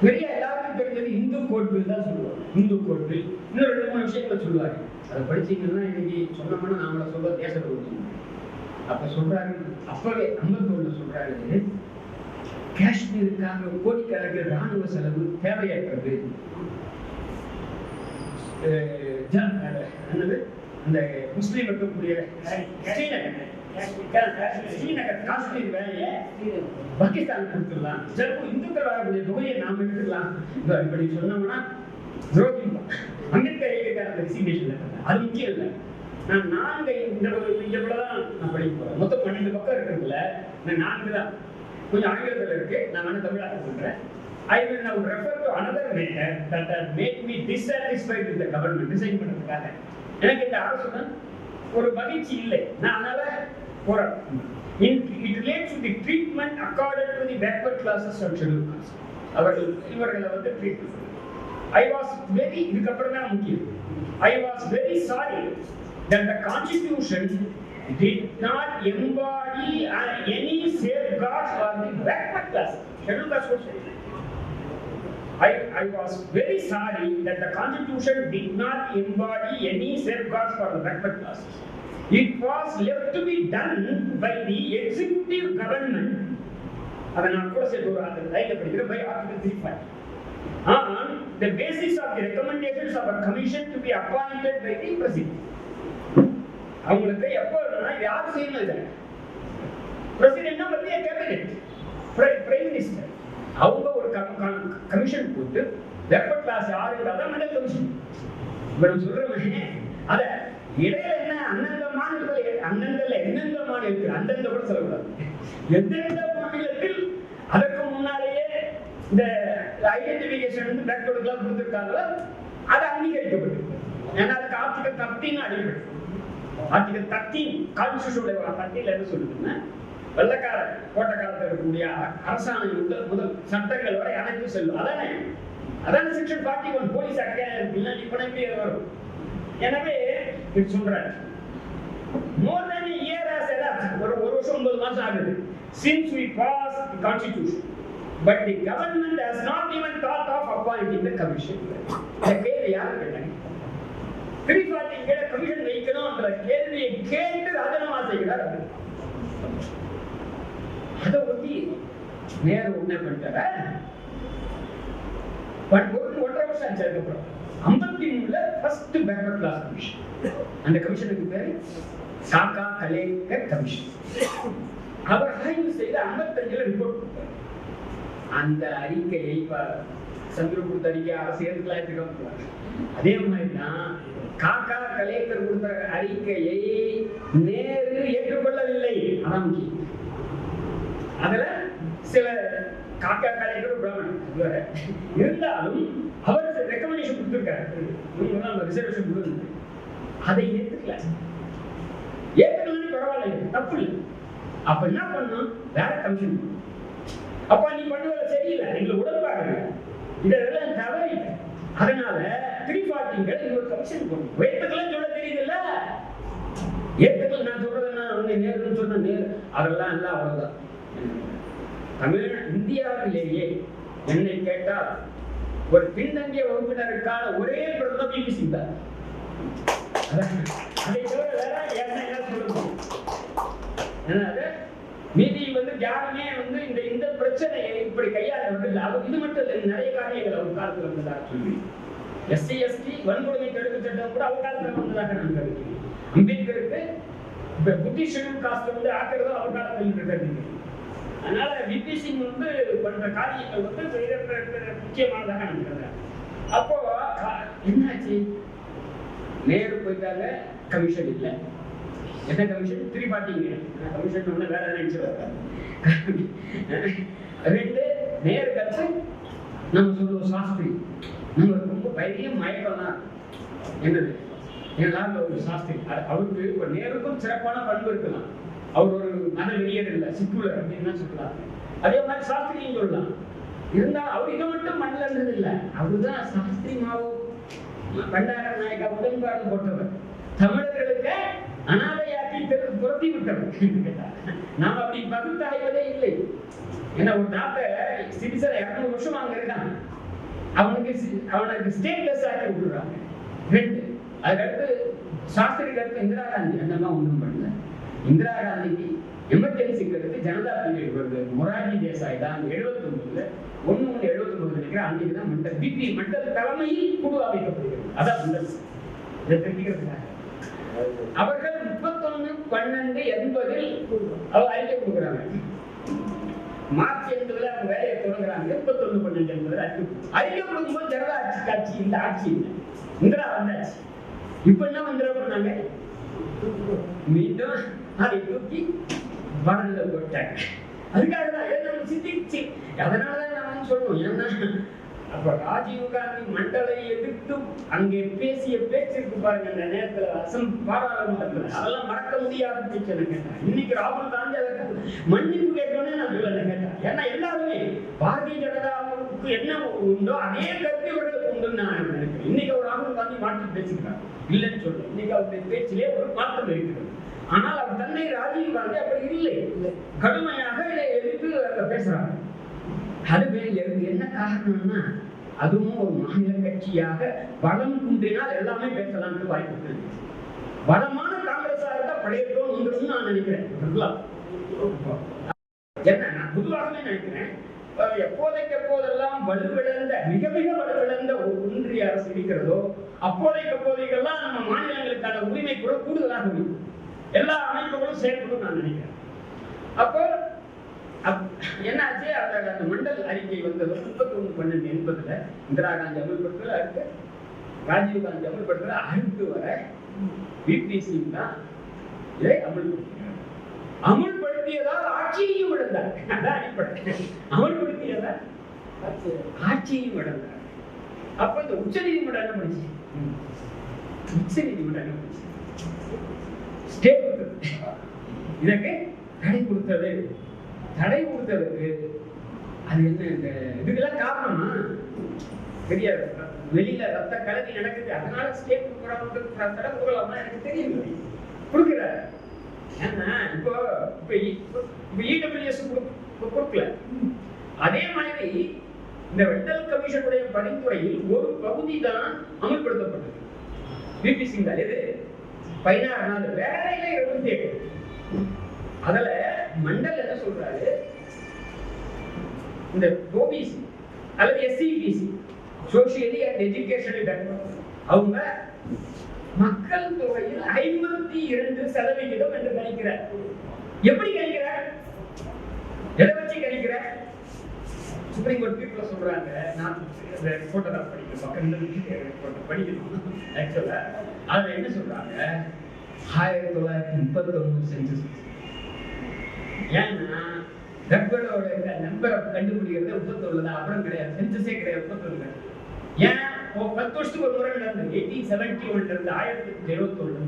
பெரிய எல்லாருக்கும் தெரிஞ்சது இந்து கோட்பில் தான் சொல்லுவாங்க. இந்து கோட்பில் இன்னும் 2-3 விஷயங்களை சொல்லுவாரு. அதை படிச்சீங்கன்னா இன்னைக்கு சொன்னோம்னா நாமள சொல்ல தேச விரோதி. அப்ப சொல்றாரு, அப்பவே 51 சொல்றாரு, காஷ்மீருக்காக கோடிக்கணக்கில் ராணுவ செலவு தேவையற்றது. அந்த முஸ்லீம் இருக்கக்கூடிய ஸ்ரீநகர் காஷ்மீர் வேலையை பாகிஸ்தான் கொடுத்துடலாம், இந்துக்கள் வரக்கூடிய தொகையை நாம் எடுத்துக்கலாம் இப்படி சொன்னோம்னா துரோகி. அம்பேத்கர் எழுதியிருக்காரு அந்த ரெசிக்னேஷன்ல. அது முக்கியம் இல்லை. நான் 4 இவ்வளவுதான் நான் படிக்க போறேன். மொத்தம் 12 பக்கம் இருக்கிறதுல நான் 4 தான் கொஞ்சம் ஆங்கிலத்தில் இருக்கு. நான் வேணா தமிழாக்க சொல்றேன். I will now refer to another matter that has made me dissatisfied with the government. Design பண்றதுக்காக எனக்கு இந்த அரசுடன் ஒரு மகிழ்ச்சி இல்லை. நான் அதனால போறேன். It relates to the treatment accorded to the backward classes and scheduled castes. இவர்களை வந்து ட்ரீட். I was very இதுக்கப்புறம் தான் முக்கியம். I was very sorry that the constitution did not embody any safeguards for the backward classes. Scheduled castes. I was very sorry that the constitution did not embody any safeguards for the backward classes. It was left to be done by the executive government. அதனால் கூட சேர்த்து ஒரு அந்த லைன்ல படிக்கிற by Article 3.5 on the basis of the recommendations of a commission to be appointed by the president. அவங்களுக்கு எப்போ யார் செய்யணும் இதை? பிரசிடென்ட்னா மத்திய கேபினெட், பிரைம் மினிஸ்டர். அவங்க ஒரு கமிஷன் போட்டு பேக்வர்ட் கிளாஸ் யாருன்றா மெண்டல் கமிஷன். இப்ப சொல்றேன் அத இடையில என்ன அந்தந்த மாநிலத்தில் அந்தந்த கூட சொல்லக்கூடாது. எந்தெந்த மாநிலத்தில் அதற்கு முன்னாலேயே இந்த ஐடென்டிபிகேஷன் வந்து பேக்வர்ட் கிளாஸ் கொடுத்திருக்காங்களோ அது அங்கீகரிக்கப்பட்டிருக்கு. ஏன்னா அதுக்கு ஆர்டிகல் 13 அடிப்படை. ஆர்டிகல் 13 கான்ஸ்டிடியூஷனுடைய 13 என்ன சொல்லுதுன்னா, வெள்ளக்கார கோட்ட காலத்தில் இருக்கக்கூடிய அரசாணை முதல் சட்டங்கள் வரை அனைத்து செல்லும். அதான செக்ஷன் 41 போலீஸ் ஆக்ட் இருக்குல்ல, இப்ப எப்படி வரும்? எனவே இது சொல்றாரு, more than a year has elapsed, ஒரு வருஷம் 9 மாசம் ஆகுது, since we passed the constitution, but the government has not even thought of appointing the commission. இந்த கேள்வி யாரு கேட்டாங்க? 340 கீழே கமிஷன் வைக்கணும்ன்ற கேள்வியை கேட்டு ராஜினாமா செய்கிறார். அதை ஒட்டி நேரு என்ன பண்ணிட்டார, 1.5 வருஷம் ஆச்சு. அதுக்கப்புறம் 53ல ஃபர்ஸ்ட் பேக்வர்ட் கிளாஸ் கமிஷன். அந்த கமிஷனுக்கு பேரு காக்கா கலேக்கர் கமிஷன். அவர் ஆய்வு செய்து 55ல ரிப்போர்ட் கொடுத்தார். அந்த அறிக்கையை சந்திர கொடுத்த அறிக்கை அரசியலுக்கு எடுத்துக்க. அதே மாதிரிதான் காக்கா கலேக்கர் கொடுத்த அறிக்கையை நேரு ஏற்றுக்கொள்ளவில்லை. அதான் முக்கியம். அதுல சில காக்கா கலேக்கர் பிராமணன் இருந்தாலும் அவர் ரெக்கமெண்டேஷன் கொடுத்திருக்காரு, ரிசர்வேஷன் கொடுத்து அதை ஏற்றுக்கலன்னு பரவாயில்ல, தப்பு இல்லை. அப்ப என்ன பண்ணும், வேற கமிஷன். அப்ப நீ பண்ணுவத சரியில்லை, எங்களுக்கு உடன்பாடு இதெல்லாம் தவறு. அதனால 340 ஒரு கமிஷன் போடணும். ஏற்றுக்கலாம் சொல்ல தெரியுதுல்ல, ஏற்றுக்கல. நான் சொல்றதுன்னா நேருன்னு சொன்ன நேரு அதெல்லாம் இல்லை, அவ்வளவுதான். இந்தியாவிலேயே என்னை கேட்டால் ஒரு பின்தங்கிய வகுப்பினருக்கான ஒரே பிரதமர் பிபி சிங் தான். அதை தவிர வேற என்ன சொல்லணும்? மீதி வந்து யாருமே வந்து இந்த பிரச்சனையை இப்படி கையாளவில்லை. அது இது மட்டும் இல்லை, நிறைய காரியங்கள் அவர் காலத்தில் வந்ததாக சொல்லி SC ST வன்கொடுமை தடுப்பு சட்டம் கூட அவர் காலத்தில் வந்ததாக நான் கருதுகிறேன். அம்பேத்கருக்கு புத்தி ஷெட்யூல் காஸ்ட் வந்து ஆக்கிறதும் அவர் காலத்தில் கருதுகிறேன். அதனால விபி சிங் வந்து பண்ற காரியங்கள் வந்து முக்கியமானதாக நினைக்கிறேன். அப்போ என்னாச்சு, நேரு போயிட்டாங்க, கமிஷன் இல்லை. என்ன கமிஷன்? 340 கமிஷன் வேற நினைச்சிருக்காங்க. 2 நேரு கட்சி நம்ம சொல்லுவோம் சாஸ்திரி. நம்ம ரொம்ப பெரிய மயக்கம் தான். என்னது எல்லாரும் ஒரு சாஸ்திரி. அவருக்கு இப்போ நேருக்கும் சிறப்பான பண்பு இருக்கலாம். அவர் ஒரு மத வெளியர் இல்லை, சிக்குலர் அப்படின்னு சொல்லலாம். அதே மாதிரி சாஸ்திரியும் சொல்லலாம். இருந்தாலும் அவர் இதை மட்டும் பண்ணலன்றது இல்லை. அவருதான் சாஸ்திரி மாவு பண்டார நாயக்கா உடன்பாடு போட்டவர். தமிழர்களுக்கு அனாதையாக்கி புரட்டி விட்டவர். நாம் அப்படி பகுத்தாய்வதே இல்லை. ஏன்னா ஒரு நாட்டை சிட்டிசன் 200 வருஷம் அங்க இருக்கான், அவனுக்கு ஸ்டேட்லெஸ் ஆக்கி விட்டுறாங்க. 2 அதுக்கடுத்து சாஸ்திரிக்கு அடுத்து இந்திரா காந்தி அந்த மாதிரி ஒன்றும் பண்ணல. இந்திரா காந்திக்கு எமர்ஜென்சிக்கு அடுத்து ஜனதா பீரியட் வருது. மொரார்ஜி தேசாய் தான் 79 1979 நினைக்கிறேன். அன்றைக்கு தான் மண்டல் பிபி மண்டல் தலைமையில் குழு அமைக்கப்படுகிறது. அதான் மண்டல். இதை தெரிஞ்சுக்கிறதுக்காக அவர்கள் 31/12/80 அவர் அறிக்கை கொடுக்குறாங்க. மார்ச் 80 அவங்க வேலையை தொடங்குறாங்க. 31/12/80 அறிக்கை கொடுக்கும்போது ஜனதா கட்சி இந்த ஆட்சி இல்லை, இந்திரா வந்தாச்சு. இப்ப என்ன இந்திரா பண்ணாங்க, மீண்டும் அதை தூக்கி வரல போட்டாங்க. அதுக்காக தான் சிந்திச்சு, அதனாலதான் நான் சொல்லணும். ஏன்னா அப்ப ராஜீவ்காந்தி மண்டலை எதிர்த்து அங்கே பேசிய பேச்சு இருக்கு பாருங்க, அந்த நேரத்துல பாராளுமன்றத்துல, அதெல்லாம் மறக்க முடியாத பேச்சு கேட்டேன். இன்னைக்கு ராகுல் காந்தி அதற்கு மன்னிப்பு கேட்கணும்னு நான் சொல்ல கேட்டேன். ஏன்னா எல்லாருமே பாரதிய ஜனதாவுக்கு என்ன உண்டோ அதே கருத்து இவர்களுக்கு உண்டுன்னு நான் நினைக்கிறேன். இன்னைக்கு அவர் ராகுல் காந்தி மாற்றி பேசுகிறார், இல்லைன்னு சொல்றேன். இன்னைக்கு அவருடைய பேச்சிலே ஒரு மாற்றம் இருக்கிறது. ஆனால் அவர் தன்னை ராஜீவ் காந்தி அப்படி இல்லை, கடுமையாக இதை எதிர்த்து பேசுறாங்க. அது என்ன காரணம்னா, அதுவும் ஒரு மாநில கட்சியாக பலம் குன்றினால் எல்லாமே பேசலாம்னு வாய்ப்பு. பலமான காங்கிரஸா இருந்தா படையட்டும் நான் நினைக்கிறேன். என்ன நான் பொதுவாகவே நினைக்கிறேன், எப்போதைக்கு எப்போதெல்லாம் வலுவிழந்த மிக மிக வலுவிழந்த ஒரு ஒன்றிய அரசு இருக்கிறதோ அப்போதைக்கு எப்போதைக்கெல்லாம் நம்ம மாநிலங்களுக்கான உரிமை கூட கூடுதலாக முடியும். எல்லா அமைப்புகளும் செயல்படும் நான் நினைக்கிறேன். அப்போ என்னாச்சு, அந்த மண்டல் அறிக்கை வந்தது 31/12/80 இந்திரா காந்தி அமல்படுத்தல, அடுத்து ராஜீவ் காந்தி அமல்படுத்தல, அடுத்து வர பிபிசி தான் இதை அமுல்படுத்தியதால் ஆட்சியையும் இழந்தார். அதான் அடிப்படை. அமுல்படுத்தியதால் ஆட்சியையும் இழந்தார். அப்ப இந்த உச்ச நீதிமன்றம் என்ன பண்ணுச்சு, உச்ச நீதிமன்றம் என்ன பண்ணுச்சு, ஸ்டே கொடுத்தது. இதற்கு தடை கொடுத்தது. தடை கொடுத்ததுக்கு அது என்ன, இதுக்கெல்லாம் காரணமா தெரியாது. வெளியில ரத்த கலரி நடக்குது, அதனால ஸ்டேட் தடை கொடுக்கலாமா எனக்கு தெரியல, கொடுக்கிறார். ஏன்னா இப்போ இடபிள்யூஎஸ் கொடுக்கல. அதே மாதிரி இந்த வெண்டல் கமிஷனுடைய பரிந்துரையில் ஒரு பகுதி தான் அமல்படுத்தப்பட்டது. பிபிசி தான் எது 16 நாள், வேற 27. அதுல மண்டல் என்ன சொல்றாரு, இந்த ஓபிசி அல்லது SCBC socially and educational backward, அவங்க மக்கள் தொகையில் 52% என்று கணிக்கிறார். எப்படி கணிக்கிறார், எதை வச்சு கணிக்கிறார்? சுப்ரீம் கோர்ட் தீர்ப்புல சொல்றாங்க. நான் ரிப்போர்ட்டை தான் படிக்கணும், பக்கம் படிக்கணும். ஆக்சுவலா அதுல என்ன சொல்றாங்க, 1939 சென்சஸ். ஏன்னா ரெக்கோர்டோட நம்பரை கண்டுபிடிக்கிறது 31 தான், அப்புறம் கிடையாது, சென்சஸே கிடையாது 31. ஏன் 10 வருஷத்துக்கு ஒரு முறை நடந்தது. 1871 இருந்து 1971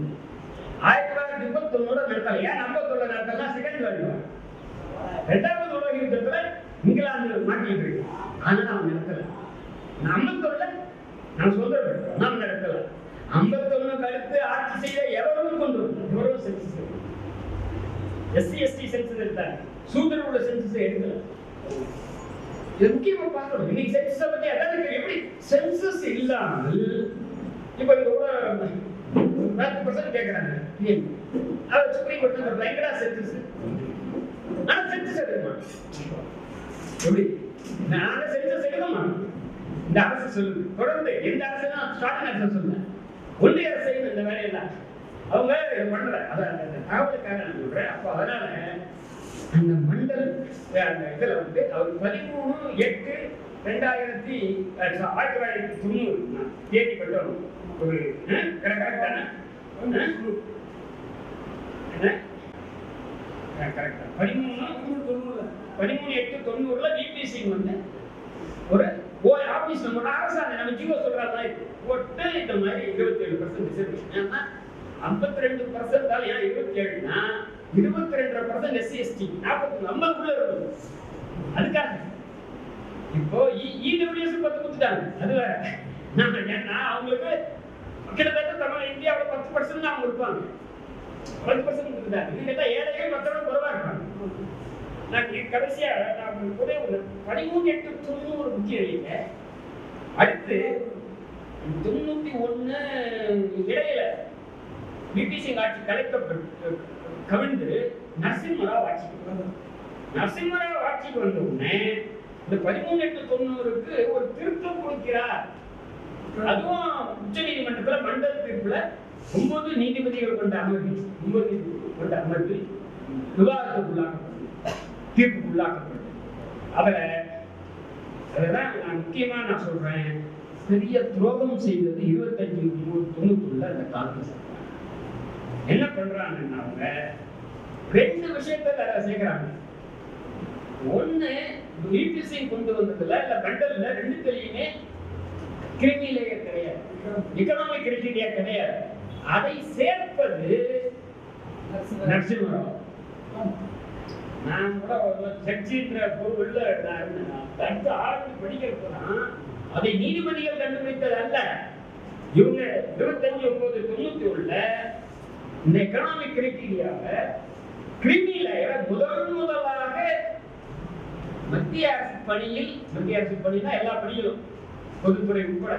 1931 நடத்தல. ஏன் 51 நடத்தல, செகண்ட் வேர்ல்டு வார், 2வது உலக யுத்தத்துல இங்கிலாந்து மாட்டிட்டு இருக்கு, ஆனா அவன் நடத்தல. 51 நான் சொல்றேன், நாம் நடத்தல. 51 அடுத்து ஆட்சி செய்த எவரும் கொண்டு எவரும் சென்சஸ், எஸ்சி எஸ்டி சென்சஸ் எடுத்தாங்க, சூத்திரோட சென்சஸ் எடுக்கல. முக்கியமா பார்க்கணும் இன்னைக்கு சென்சஸ் பத்தி. அதாவது எப்படி சென்சஸ் இல்லாமல் இப்ப கூட 40% கேட்கறாங்க, அது சுப்ரீம் கோர்ட் சொல்றாங்க எங்கடா சென்சஸ், ஆனா சென்சஸ் எடுக்கணும். எப்படி நான் சென்சஸ் எடுக்கணும், இந்த அரசு சொல்லுது தொடர்ந்து. எந்த அரசு தான் ஸ்டார்டிங் அரசு சொல்லுங்க, ஒன்றிய அரசு செய்யணும் இந்த வேலையெல்லாம், அவங்க பண்ற அதான் தகவலுக்காக நான் சொல்றேன். அப்போ அதனால அந்த மண்டல் அந்த இதுல வந்து அவர் 13/8/1990 தேதி பட்டோம் ஒரு கரெக்ட் தானே, கரெக்டா 13/8/90 பிபிசி வந்து ஒரு ஆபீஸ் நம்ம அரசாங்கம் நம்ம ஜீவோ சொல்ற மாதிரி போட்டு இந்த மாதிரி 27% ரிசர்வேஷன். ஏன்னா 52% தான், ஏன் 27னா 22% எஸ்சி எஸ்டி 40 உள்ள இருக்கும். அதுக்காக இப்போ இடபிள்யூஎஸ் 10 கொடுத்துட்டாங்க. அது வேற. ஏன்னா அவங்களுக்கு கிட்டத்தட்ட நம்ம இந்தியாவில் 10% அவங்க இருப்பாங்க. 10% இருக்குதா? இது கேட்டா ஏழைகள் மற்றவங்க குறைவா இருக்காங்க. நான் கடைசியா நான் ஒரே ஒரு 13.890 முக்கிய எழுதிங்க. அடுத்து 91 இடையில பிபிசி ஆட்சி கவிழ்ந்து நரசிம்மராவ் ஆட்சிக்கு நரசிம்மராவ் ஆட்சிக்கு வந்த உடனே இந்த 13.890க்கு ஒரு திருத்தம் கொடுக்கிறார். அதுவும் உச்ச நீதிமன்றத்துல மண்டல் தீர்ப்புல 9 நீதிபதிகள் கொண்ட அமர்வு விவாதத்துக்குள்ளாக்கப்பட்டது, தீர்ப்புக்குள்ளாக்கப்பட்டது. அதெல்லாம் நான் முக்கியமா நான் சொல்றேன், பெரிய துரோகம் செய்தது 25/3/90 அந்த காங்கிரஸ் என்ன பண்றாங்கன்னா அவங்க 2 விஷயத்தை சேர்க்கிறாங்க. ஒண்ணு பிபிசி கொண்டு வந்ததுல இல்ல மண்டல்ல 2 கிரிமி லேயர் கிடையாது, எக்கனாமிக் கிரைட்டீரியா கிடையாது. அதை சேர்ப்பது நரசிம்மராவ். நான் கூட சர்ச்சின்ற பொருள்ல ஆரம்பி படிக்கிறப்பதான் அதை நீதிபதிகள் கண்டுபிடித்தது அல்ல. இவங்க 25/9/91 இந்த எக்கனாமிக் கிரைட்டீரியாவை கிரிமி லேயரை முதலாக மத்திய அரசு பணினா எல்லா பணிகளும் பொதுத்துறை உட்பட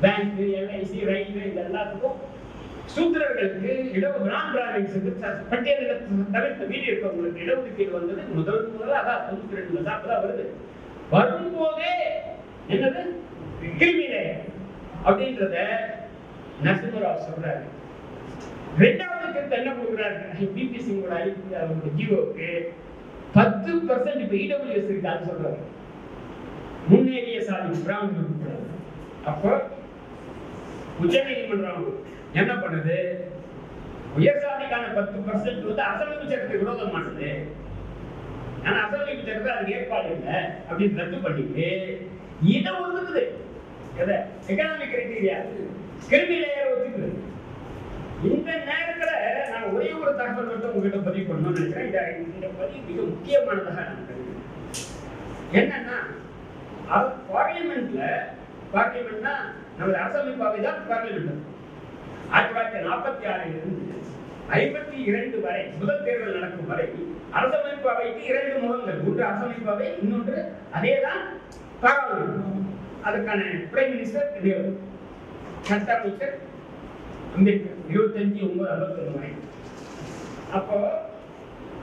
பேங்க், எல்ஐசி, ரயில்வே இது எல்லாத்துக்கும் சூத்திரர்களுக்கு பட்டியலில் தவிர்த்து மீறி இருக்கவங்களுக்கு இடஒதுக்கீடு வந்தது முதல்ல. அதான் 92 தான் வருது. வரும்போதே என்னது கிரிமி லேயர் அப்படின்றத நரசிம்மராவ் சொல்றாரு. 2வது என்ன கொடுக்குறாரு பிபிசி ஜியோக்கு 10% இப்ப இடபிள்யூஎஸ் இருக்கான்னு சொல்றாரு, முன்னேறிய சாதி பிராமணர்கள். அப்போ உச்ச நீதிமன்றம் என்ன பண்ணுது, உயர் சாதிக்கான 10% வந்து அரசியலமைப்பு சட்டத்துக்கு விரோதமானது, ஆனா அரசியலமைப்பு சட்டத்தை அதுக்கு ஏற்பாடு இல்லை அப்படின்னு ரத்து பண்ணிட்டு இதை ஒதுக்குது. எக்கனாமிக் கிரைட்டீரியா கிரிமி லேயர் ஒதுக்குது. இந்த நேரத்துல நான் ஒரே ஒரு தகவல் மட்டும் உங்ககிட்ட பதிவு பண்ணணும்னு நினைக்கிறேன். இந்த பதிவு மிக முக்கியமானதாக நான் கருதுகிறேன். என்னன்னா பார்லிமெண்ட்னா நமது அரசமைப்பாவை தான் பார்லிமெண்ட் 1946 இருந்து 52 வரை முதல் தேர்தல் நடக்கும் வரை அரசமைப்பு அவைக்கு 2 முகங்கள், ஒன்று அரசமைப்பு அவை, இன்னொன்று அதேதான் பாராளுமன்றம். அதுக்கான பிரைம் மினிஸ்டர் நேரு, சட்ட அமைச்சர் அம்பேத்கர் 25/9/51. அப்போ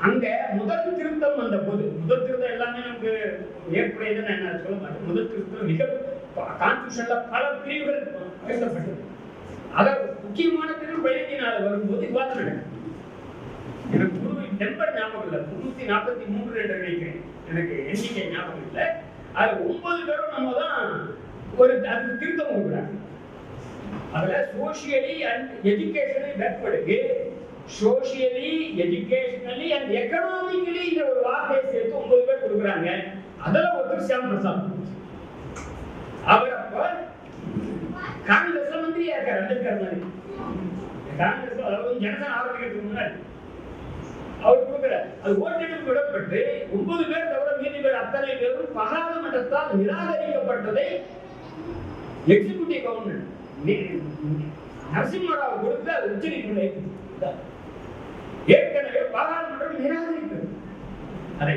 அங்க முதல் திருத்தம் வந்த போது, முதல் திருத்தம் எல்லாமே நமக்கு ஏற்புடையதுன்னு என்ன சொல்ல மாட்டேன். முதல் திருத்தம் மிக கான்ஸ்டிடியூஷன்ல பல பிரிவுகள் பேசப்பட்டது. அதை முக்கியமான பிரிவு 14 வரும்போது விவாதம் நடக்கும். எனக்கு நம்பர் ஞாபகம் இல்லை, 343 என்று நினைக்கிறேன், எனக்கு எண்ணிக்கை ஞாபகம் இல்லை. அது 9 பேரும் நம்ம தான் ஒரு அதுக்கு திருத்தம் கொடுக்குறாங்க. அதுல சோசியலி அண்ட் எஜுகேஷனலி பேக்வர்டுக்கு சோசியலி, எஜுகேஷனலி அண்ட் எக்கனாமிக்கலி இந்த ஒரு வார்த்தையை சேர்த்து 9 பேர் கொடுக்குறாங்க. அதில் ஒருத்தர் சியாம் பிரசாத். அவர் அப்ப காங்கிரஸ்ல மந்திரியா இருக்கார், அம்பேத்கர் மாதிரி. காங்கிரஸ் அதாவது ஜனசன் ஆரம்பிக்கிறதுக்கு முன்னாடி அவர் கொடுக்கிறார். அது ஓட்டெடுப்பு விடப்பட்டு 9 பேர் தவிர மீதி பேர் அத்தனை பேரும் பாராளுமன்றத்தால் நிராகரிக்கப்பட்டதை எக்ஸிகியூட்டிவ் கவர்மெண்ட் நரசிம்மராவ் கொடுத்த உச்ச நீதிமன்றம் ஏற்கனவே பாராளுமன்றம் நிராகரித்தது. அதை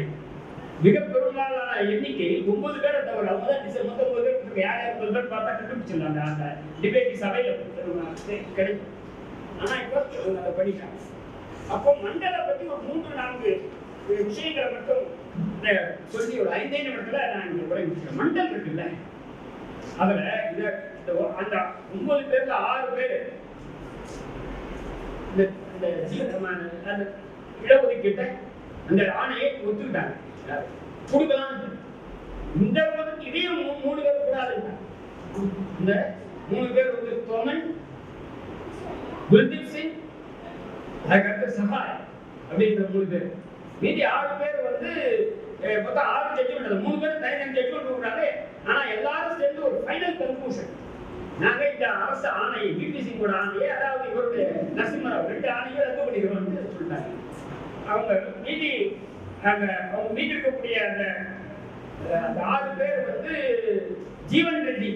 மிக பெரும்பாலான எண்ணிக்கை 9 பேரை தவிர அவங்க தான் டிசம்பர் 19 பேர் யார் 9 பேர் பார்த்தா கண்டுபிடிச்சிடலாங்க. அந்த டிபேட் சபையில கிடைக்கும். ஆனா இப்போ அதை படிக்காங்க. அப்போ மண்டலை பத்தி ஒரு 3-4 விஷயங்களை மட்டும் சொல்லி ஒரு 5 நிமிடத்துல நான் இங்க உரை முடிக்கிறேன். மண்டல் இருக்குல்ல, அதுல அந்த 9 பேர்ல 6 பேர் அந்த இடஒதுக்கீட்டை அந்த ஆணையை ஒத்துக்கிட்டாங்க, கொடுக்கலாம். இந்த இதையும் 3 பேர் கூடாது. இந்த 3 பேர் வந்து தோமன், குல்தீப் சிங், அதுக்கடுத்து சகாய் அப்படின்ற 3 பேர். மீதி 6 பேர் வந்து மொத்தம் 6 ஜட்ஜ்மெண்ட், 3 பேர் தனித்தனி ஜட்ஜ்மெண்ட் கொடுக்குறாங்க. ஆனா எல்லாரும் சேர்ந்து ஒரு ஃபைனல் கன்க்ளூஷன், நாங்க இந்த அரசு ஆணையை பிபிசி கூட ஆணையை, அதாவது இவருடைய நரசிம்மராவ் 2 ஆணையை ரத்து பண்ணிக்கிறோம்னு சொல்லிட்டாங்க. அவங்க மீதி அவங்க மீதி இருக்கக்கூடிய அந்த 6 பேர் வந்து ஜீவன் ரெட்டி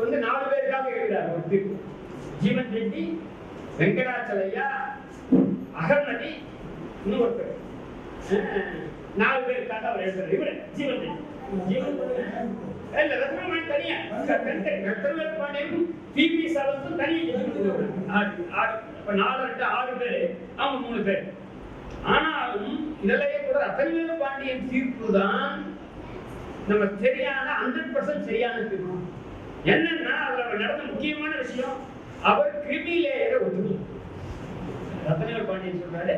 வந்து 4 பேருக்காக எழுதுறாரு ஒரு தீர்ப்பு. ஜீவன் ரெட்டி, வெங்கடாச்சலையா, அகர்நதி, இன்னொருத்தர் 4 பேருக்காக அவர் எழுதுறாரு. இவரு ஜீவன் இல்ல ரத்னமாயன் தனியா, ரத்னவேல் பாண்டியனும் பிபி சாலத்தும் தனியா இப்ப 4 பேரு, அவங்க 3 பேர். ஆனாலும் இதிலேயே கூட ரத்னவேல் பாண்டியன் தீர்ப்பு தான் நம்ம சரியான 100% சரியான தீர்ப்பு. என்னன்னா அதுல நடந்த முக்கியமான விஷயம், அவர் கிரிமி லேயரை ஒத்துக்கணும். ரத்னவேல் பாண்டியன் சொல்றாரு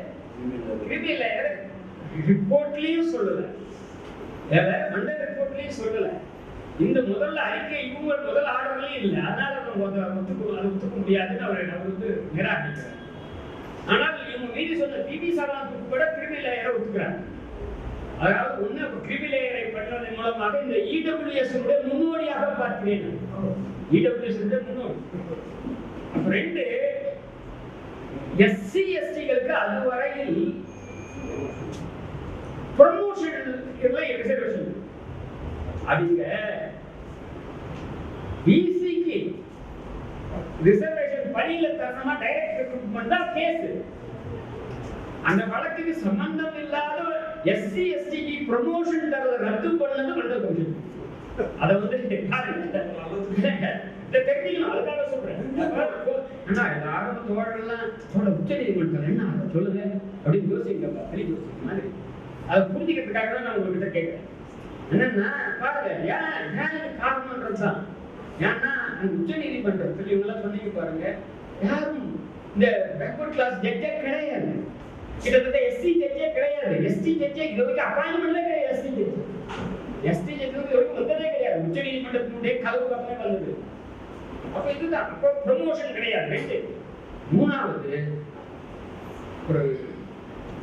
கிரிமி லேயர் ரிப்போர்ட்லயும் சொல்லல, மண்டல் ரிப்போர்ட்லயும் சொல்லல. இந்த முதல்ல அறிக்கை இவங்க முதல் ஆர்டர்லயும் இல்லை, அதனால ஒத்துக்க முடியாதுன்னு அவர் வந்து நிராகரிக்கிறார். ஆனால் இவங்க மீறி சொன்ன பிபி சாலத்துக்கு கூட கிரிமி லேயரை ஒத்துக்கிறாங்க. அதாவது ஒண்ணு கிரிமி லேயரை பண்ணுவதன் மூலமாக இந்த இடபிள்யூஎஸ் முன்னோடியாக பார்க்கிறேன். இடபிள்யூஎஸ் முன்னோடி. அப்புறம் 2 எஸ்சி எஸ்டிகளுக்கு அதுவரையில் ப்ரமோஷன் ரிசர்வேஷன். அதுங்க பிசிக்கு ரிசர்வேஷன் பணியில தரணுமா டைரக்ட் ரெக்ரூட்மெண்ட் தான் கேஸ். அந்த வழக்குக்கு சம்பந்தம் இல்லாத எஸ்சி எஸ்டிக்கு ப்ரமோஷன் தரத ரத்து பண்ணது மண்டல் கமிஷன். அதை வந்து தெரிஞ்சுக்கணும், அதுக்காக சொல்றேன். எல்லாரும் தோழர்கள்லாம் உச்ச நீதிமன்றம் என்ன அதை சொல்லுங்க அப்படின்னு யோசிக்கப்பா, தெளிவு யோசிக்க மாதிரி அதை புரிஞ்சுக்கிறதுக்காக தான் நான் உங்ககிட்ட கேட்கிறேன். என்னன்னா பாருங்க, ஏன் காரணம்ன்றது தான். ஏன்னா உச்ச நீதிமன்றத்தில் இவங்கெல்லாம் சொன்னீங்க பாருங்க, யாரும் இந்த பேக்வர்ட் கிளாஸ் ஜட்ஜே கிடையாது, கிட்டத்தட்ட எஸ்சி ஜட்ஜே கிடையாது, எஸ்டி ஜட்ஜே இது வரைக்கும் அப்பாயின்மெண்ட்ல கிடையாது. எஸ்டி ஜட்ஜ் வரைக்கும் வந்ததே கிடையாது, உச்ச நீதிமன்றத்தினுடைய கதவு பக்கமே வந்தது. அப்ப இதுதான், அப்போ ப்ரமோஷன் கிடையாது. 3வது ஒரு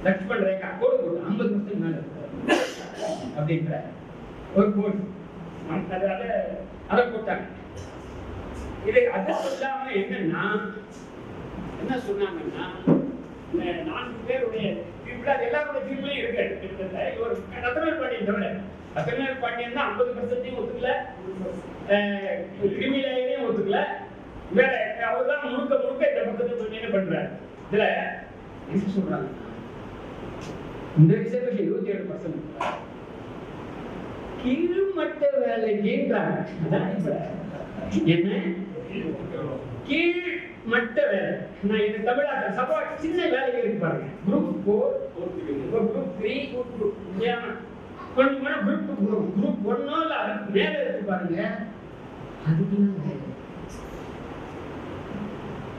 லட்சுமண் ரேகா கோடு போட்டு 50% மேல அப்படின்ற ஒரு கோடு அதை போட்டாங்க. இது அது சொல்லாம என்னன்னா என்ன சொன்னாங்கன்னா, 4 பேருடைய எல்லாருடைய தீர்வுலையும் இருக்கு. கிட்டத்தட்ட ஒரு ரத்னவேல் பாண்டியன் தவிர, ரத்னவேல் பாண்டியன் தான் 50% ஒத்துக்கல, கிரிமி லேயரையும் ஒத்துக்கல, வேற அவர் தான் முழுக்க இந்த பக்கத்தை என்ன பண்றாரு. இதுல என்ன சொல்றாங்க, இந்த ரிசர்வேஷன் 27% கீழ்மட்ட வேலைக்குன்றாங்க. என்ன கீழ்மட்ட வேலை? நான் இந்த தமிழ்நாட்டு சபா சின்ன வேலைகள் இருக்கு பாருங்க, குரூப் 4, குரூப் 3, கொஞ்சம் குரூப் 1 இல்ல அதுக்கு மேல இருக்கு பாருங்க, அதுக்கு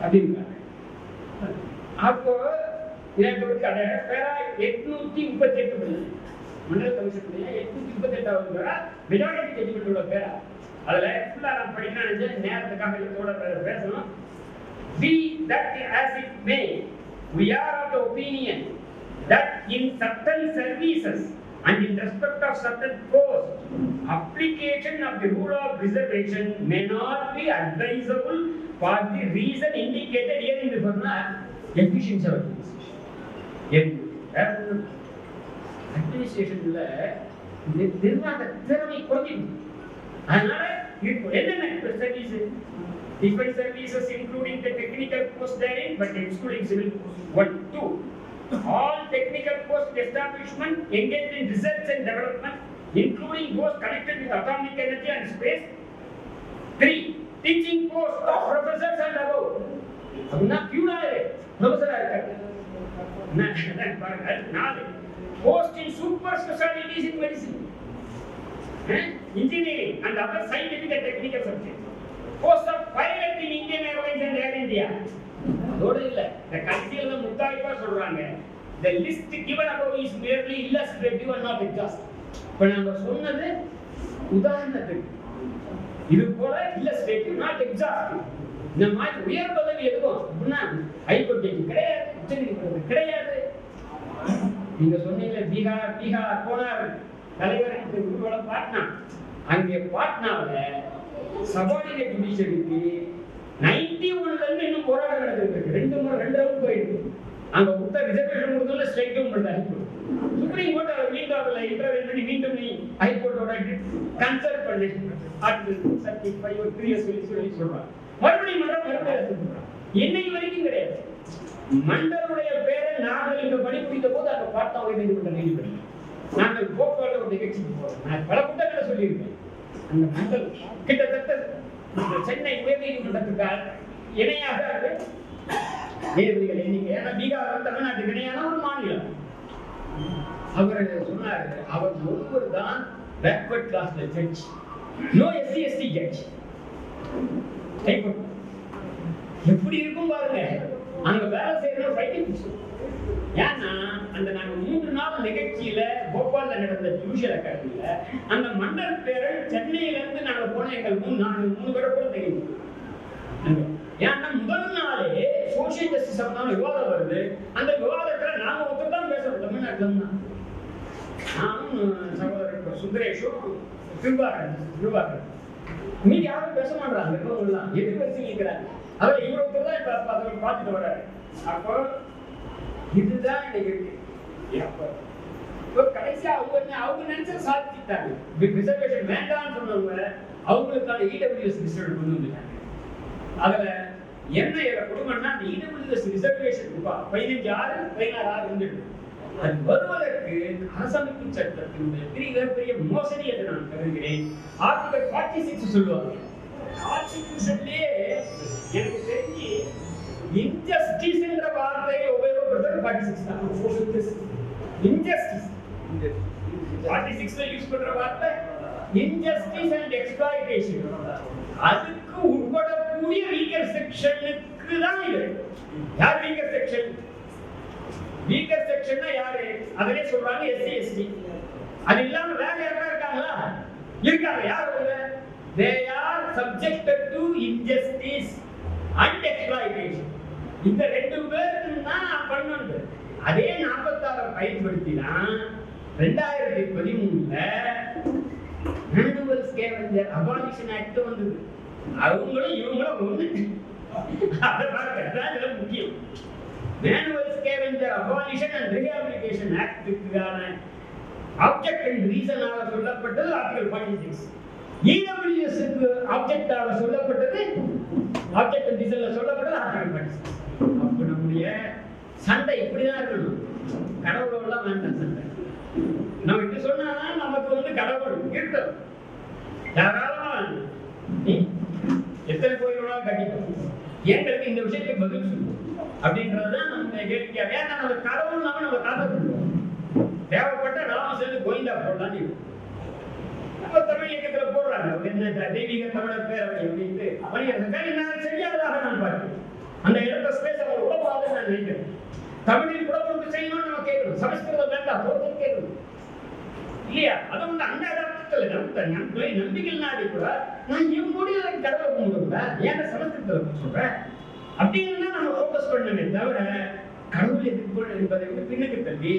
அப்படிங்க. அப்போ எனக்கு அதை பேரா 838 மண்டல கமிஷனுடைய 838வது பேரா மெஜாரிட்டி ஜட்ஜ்மெண்டோட பேரா. அதுல ஃபுல்லா நான் படிக்கணும் நேரத்துக்காக இதோட பேசணும். Be that as it may, we are of the opinion that in certain services and in respect of certain posts, application of the rule of reservation may not be advisable for the reason indicated here in the efficiency of administrationல நிர்வாக திறமை குறைஞ்சிருக்கு. அதனால என்னென்ன service, different services including the technical post therein but excluding civil post. 1, 2, all technical post establishment engaged in research and development including those connected with atomic energy and space. 3, teaching post of professors and above. அப்படின்னா பியூனாலே ப்ரொஃபஸரா இருக்காங்க. 4, post in super specialties in medicine, engineering and other scientific and technical subjects. Post of pilot in Indian Airlines and Air India. அதோட இல்ல, இந்த கடைசியில முத்தாய்ப்பா சொல்றாங்க, the list given above is merely illustrative and not exhaustive. இப்ப நாம சொன்னது உதாரணத்துக்கு, இது போல illustrative not exhaustive. இந்த மாதிரி உயர் பதவி எதுவும் அப்படின்னா ஹைகோர்ட் ஜட்ஜ் கிடையாது, உச்சநீதிமன்றம் கிடையாது. நீங்க சொன்னீங்க பீகார் போனார் தலைவர் பாட்னா, அங்கே பாட்னாவில் சபார்டினேட் ஜுடிஷியரிக்கு 91ல இருந்து இன்னும் போராட்டம் நடந்துருக்கு. 2 ரவுண்ட் போயிருக்கு. அங்க கொடுத்த ரிசர்வேஷன் கொடுத்ததுல ஸ்ட்ரைக்கும் பண்ணுறாங்க. சுப்ரீம் கோர்ட் அவர் மீண்டும் அவர்களை இன்டர்வென் பண்ணி மீண்டும் நீ ஹைகோர்ட்டோட கன்சல்ட் பண்ணி ஆர்டிகல் 35 ஒரு 3 சொல்லி சொல்றாங்க. மறுபடியும் மறுபடியும் இன்னைக்கு வரைக்கும் கிடையாது. மண்டலுடைய பேரை நாங்கள் இங்க படிப்பித்த போது அங்க பார்த்தா உயர்நீதிமன்ற நீதிபதி நாங்கள் போக்குவரத்து ஒரு நிகழ்ச்சிக்கு போறோம். நான் பல புத்தகங்களை சொல்லியிருக்கேன். அந்த மண்டல் கிட்டத்தட்ட சென்னை உயர்நீதிமன்றத்துக்காக இணையாக நீதிபதிகள் எண்ணிக்கை. ஏன்னா பீகார் தமிழ்நாட்டுக்கு இணையான ஒரு மாநிலம். அவர் சொன்னார், அவர் ஒருவர் தான் பேக்வர்ட் கிளாஸ்ல judge, no SC ST judge. எப்படி இருக்கும் பாருங்க, அங்க வேலை செய்யற ஃபைட்டிங். ஏன்னா அந்த நாங்க 3 நாள் நிகழ்ச்சியில போபால்ல நடந்த ஜுடிஷியல் அகாடமியில அந்த மண்டல் பேரன் சென்னையில இருந்து நாங்க போன எங்கள் 3 பேரை கூட தெரியும். ஏன்னா முதல் நாளே சோசியல் ஜஸ்டிஸ் சம்பந்தமான விவாதம் வருது. அந்த விவாதத்துல நாங்க ஒருத்தர் தான் பேசுறோம், தமிழ்நாட்டுல தான். நானும் சகோதரர் சுந்தரேஷும் கிருபாகரன் மீதி யாரும் பேச மாட்டாங்க. எதிர்வரிசையில் இருக்கிறாங்க. அதில் இவர் ஒருத்தர் தான் இப்ப பார்த்துட்டு வர்றாரு. அப்போ இதுதான் இன்னைக்கு இருக்கு. இப்போ கடைசியா அவங்க நினைச்ச சாதிச்சுட்டாங்க. ரிசர்வேஷன் வேண்டாம்னு சொன்னவங்க அவங்களுக்கான இடபிள்யூஎஸ் ரிசர்வ் கொண்டு வந்துட்டாங்க. அதுல என்ன கொடுமைன்னா அந்த இடபிள்யூஎஸ் ரிசர்வேஷன் 15/6 இருந்துட்டு அது வருவதற்கு அரசமைப்பு சட்டத்தினுடைய பெரிய மோசடி என்று நான் கருதுகிறேன். ஆர்டிகல் 46 சொல்லுவாங்க. கான்ஸ்டிடியூஷன்லயே எனக்கு தெரிஞ்சு இன்ஜஸ்டிஸ் என்ற வார்த்தையை உபயோகப்படுத்துறது 46 தான். இன்ஜஸ்டிஸ் 46ல யூஸ் பண்ற வார்த்தை இன்ஜஸ்டிஸ் அண்ட் எக்ஸ்ப்ளாய்டேஷன். அதுக்கு உட்படக்கூடிய வீக்கர் செக்ஷனுக்கு தான் இது. யார் வீக்கர் செக்ஷன்? வீக்கர் செக்ஷன்னா யாரு? அதே சொல்றாங்க எஸ்சி எஸ்டி. அது இல்லாம வேற யாரா இருக்காங்களா? இருக்காங்க. யார் அவங்க? they are subjected to injustice and exploitation. இந்த ரெண்டு பேருக்கு தான் பண்ணது. அதே 46 பயன்படுத்தினா 2013ல மேனுவல் ஸ்கேவெஞ்சர் அபாலிஷன் ஆக்ட் வந்தது. அவங்களும் இவங்களும் ஒண்ணு. அதான் முக்கியம். Manual scavenger abolition and rehabilitation ஆக்டுக்கான ஆப்ஜெக்ட் அண்ட் ரீசனாக சொல்லப்பட்டது ஆர்டிகல் 46. இடபிள்யூஎஸ்க்கு ஆப்ஜெக்டாக சொல்லப்பட்டது ஆப்ஜெக்ட் அண்ட் ரீசன்ல சொல்லப்பட்டது ஆர்டிகல் 46. அப்ப நம்முடைய சண்டை இப்படிதான் இருக்கணும். கடவுளோடலாம் வேண்டாம் சண்டை. நம்ம இப்படி சொன்னாதான் நமக்கு கடவுள் இருக்கணும். தாராளமா எத்தனை கோயிலோட கட்டிட்டோம். எங்களுக்கு இந்த விஷயத்துக்கு பதில் சொல்லுவோம் அப்படின்றதுதான் நம்ம கேள்வியா. ஏன்னா நம்ம கடவுள் இல்லாம நம்ம காப்பாற்றுவோம். தேவைப்பட்ட நாம சேர்ந்து கோயிந்தா போடலாம். நம்ம தமிழ் இயக்கத்துல போடுறாங்க என்ன தெய்வீக தமிழர் பேரவை அப்படின்ட்டு நான் செய்யாததாக நான் பார்க்கிறேன். அந்த இடத்த ஸ்பேஸ் அவர் உடம்பாக நான் நினைக்கிறேன். தமிழில் புலப்பொருள் செய்யணும்னு நம்ம கேட்கணும். சமஸ்கிருதம் வேண்டாம் போதும் கேட்கணும் இல்லையா? அது அந்த இடத்துல நம்பிக்கை நாடி கூட நான் இவங்களுடைய கடவுளை கும்பிடுங்க. ஏன் சமஸ்கிருதத்தை சொல்றேன் அப்படின்னு நம்ம ஃபோக்கஸ் பண்ணணுமே தவிர கடவுள் எதிர்ப்பு என்பதை பின்னுக்கு தள்ளி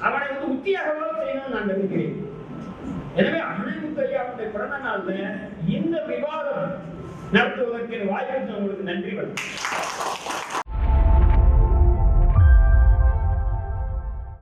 அவனை உத்தியாகவாக செய்யணும்னு நான் நினைக்கிறேன். எனவே அண்ணாமுத்தையாவுடைய பிறந்த நாள்ல இந்த விவாதம் நடத்துவதற்கு வாய்ப்பு உங்களுக்கு நன்றி.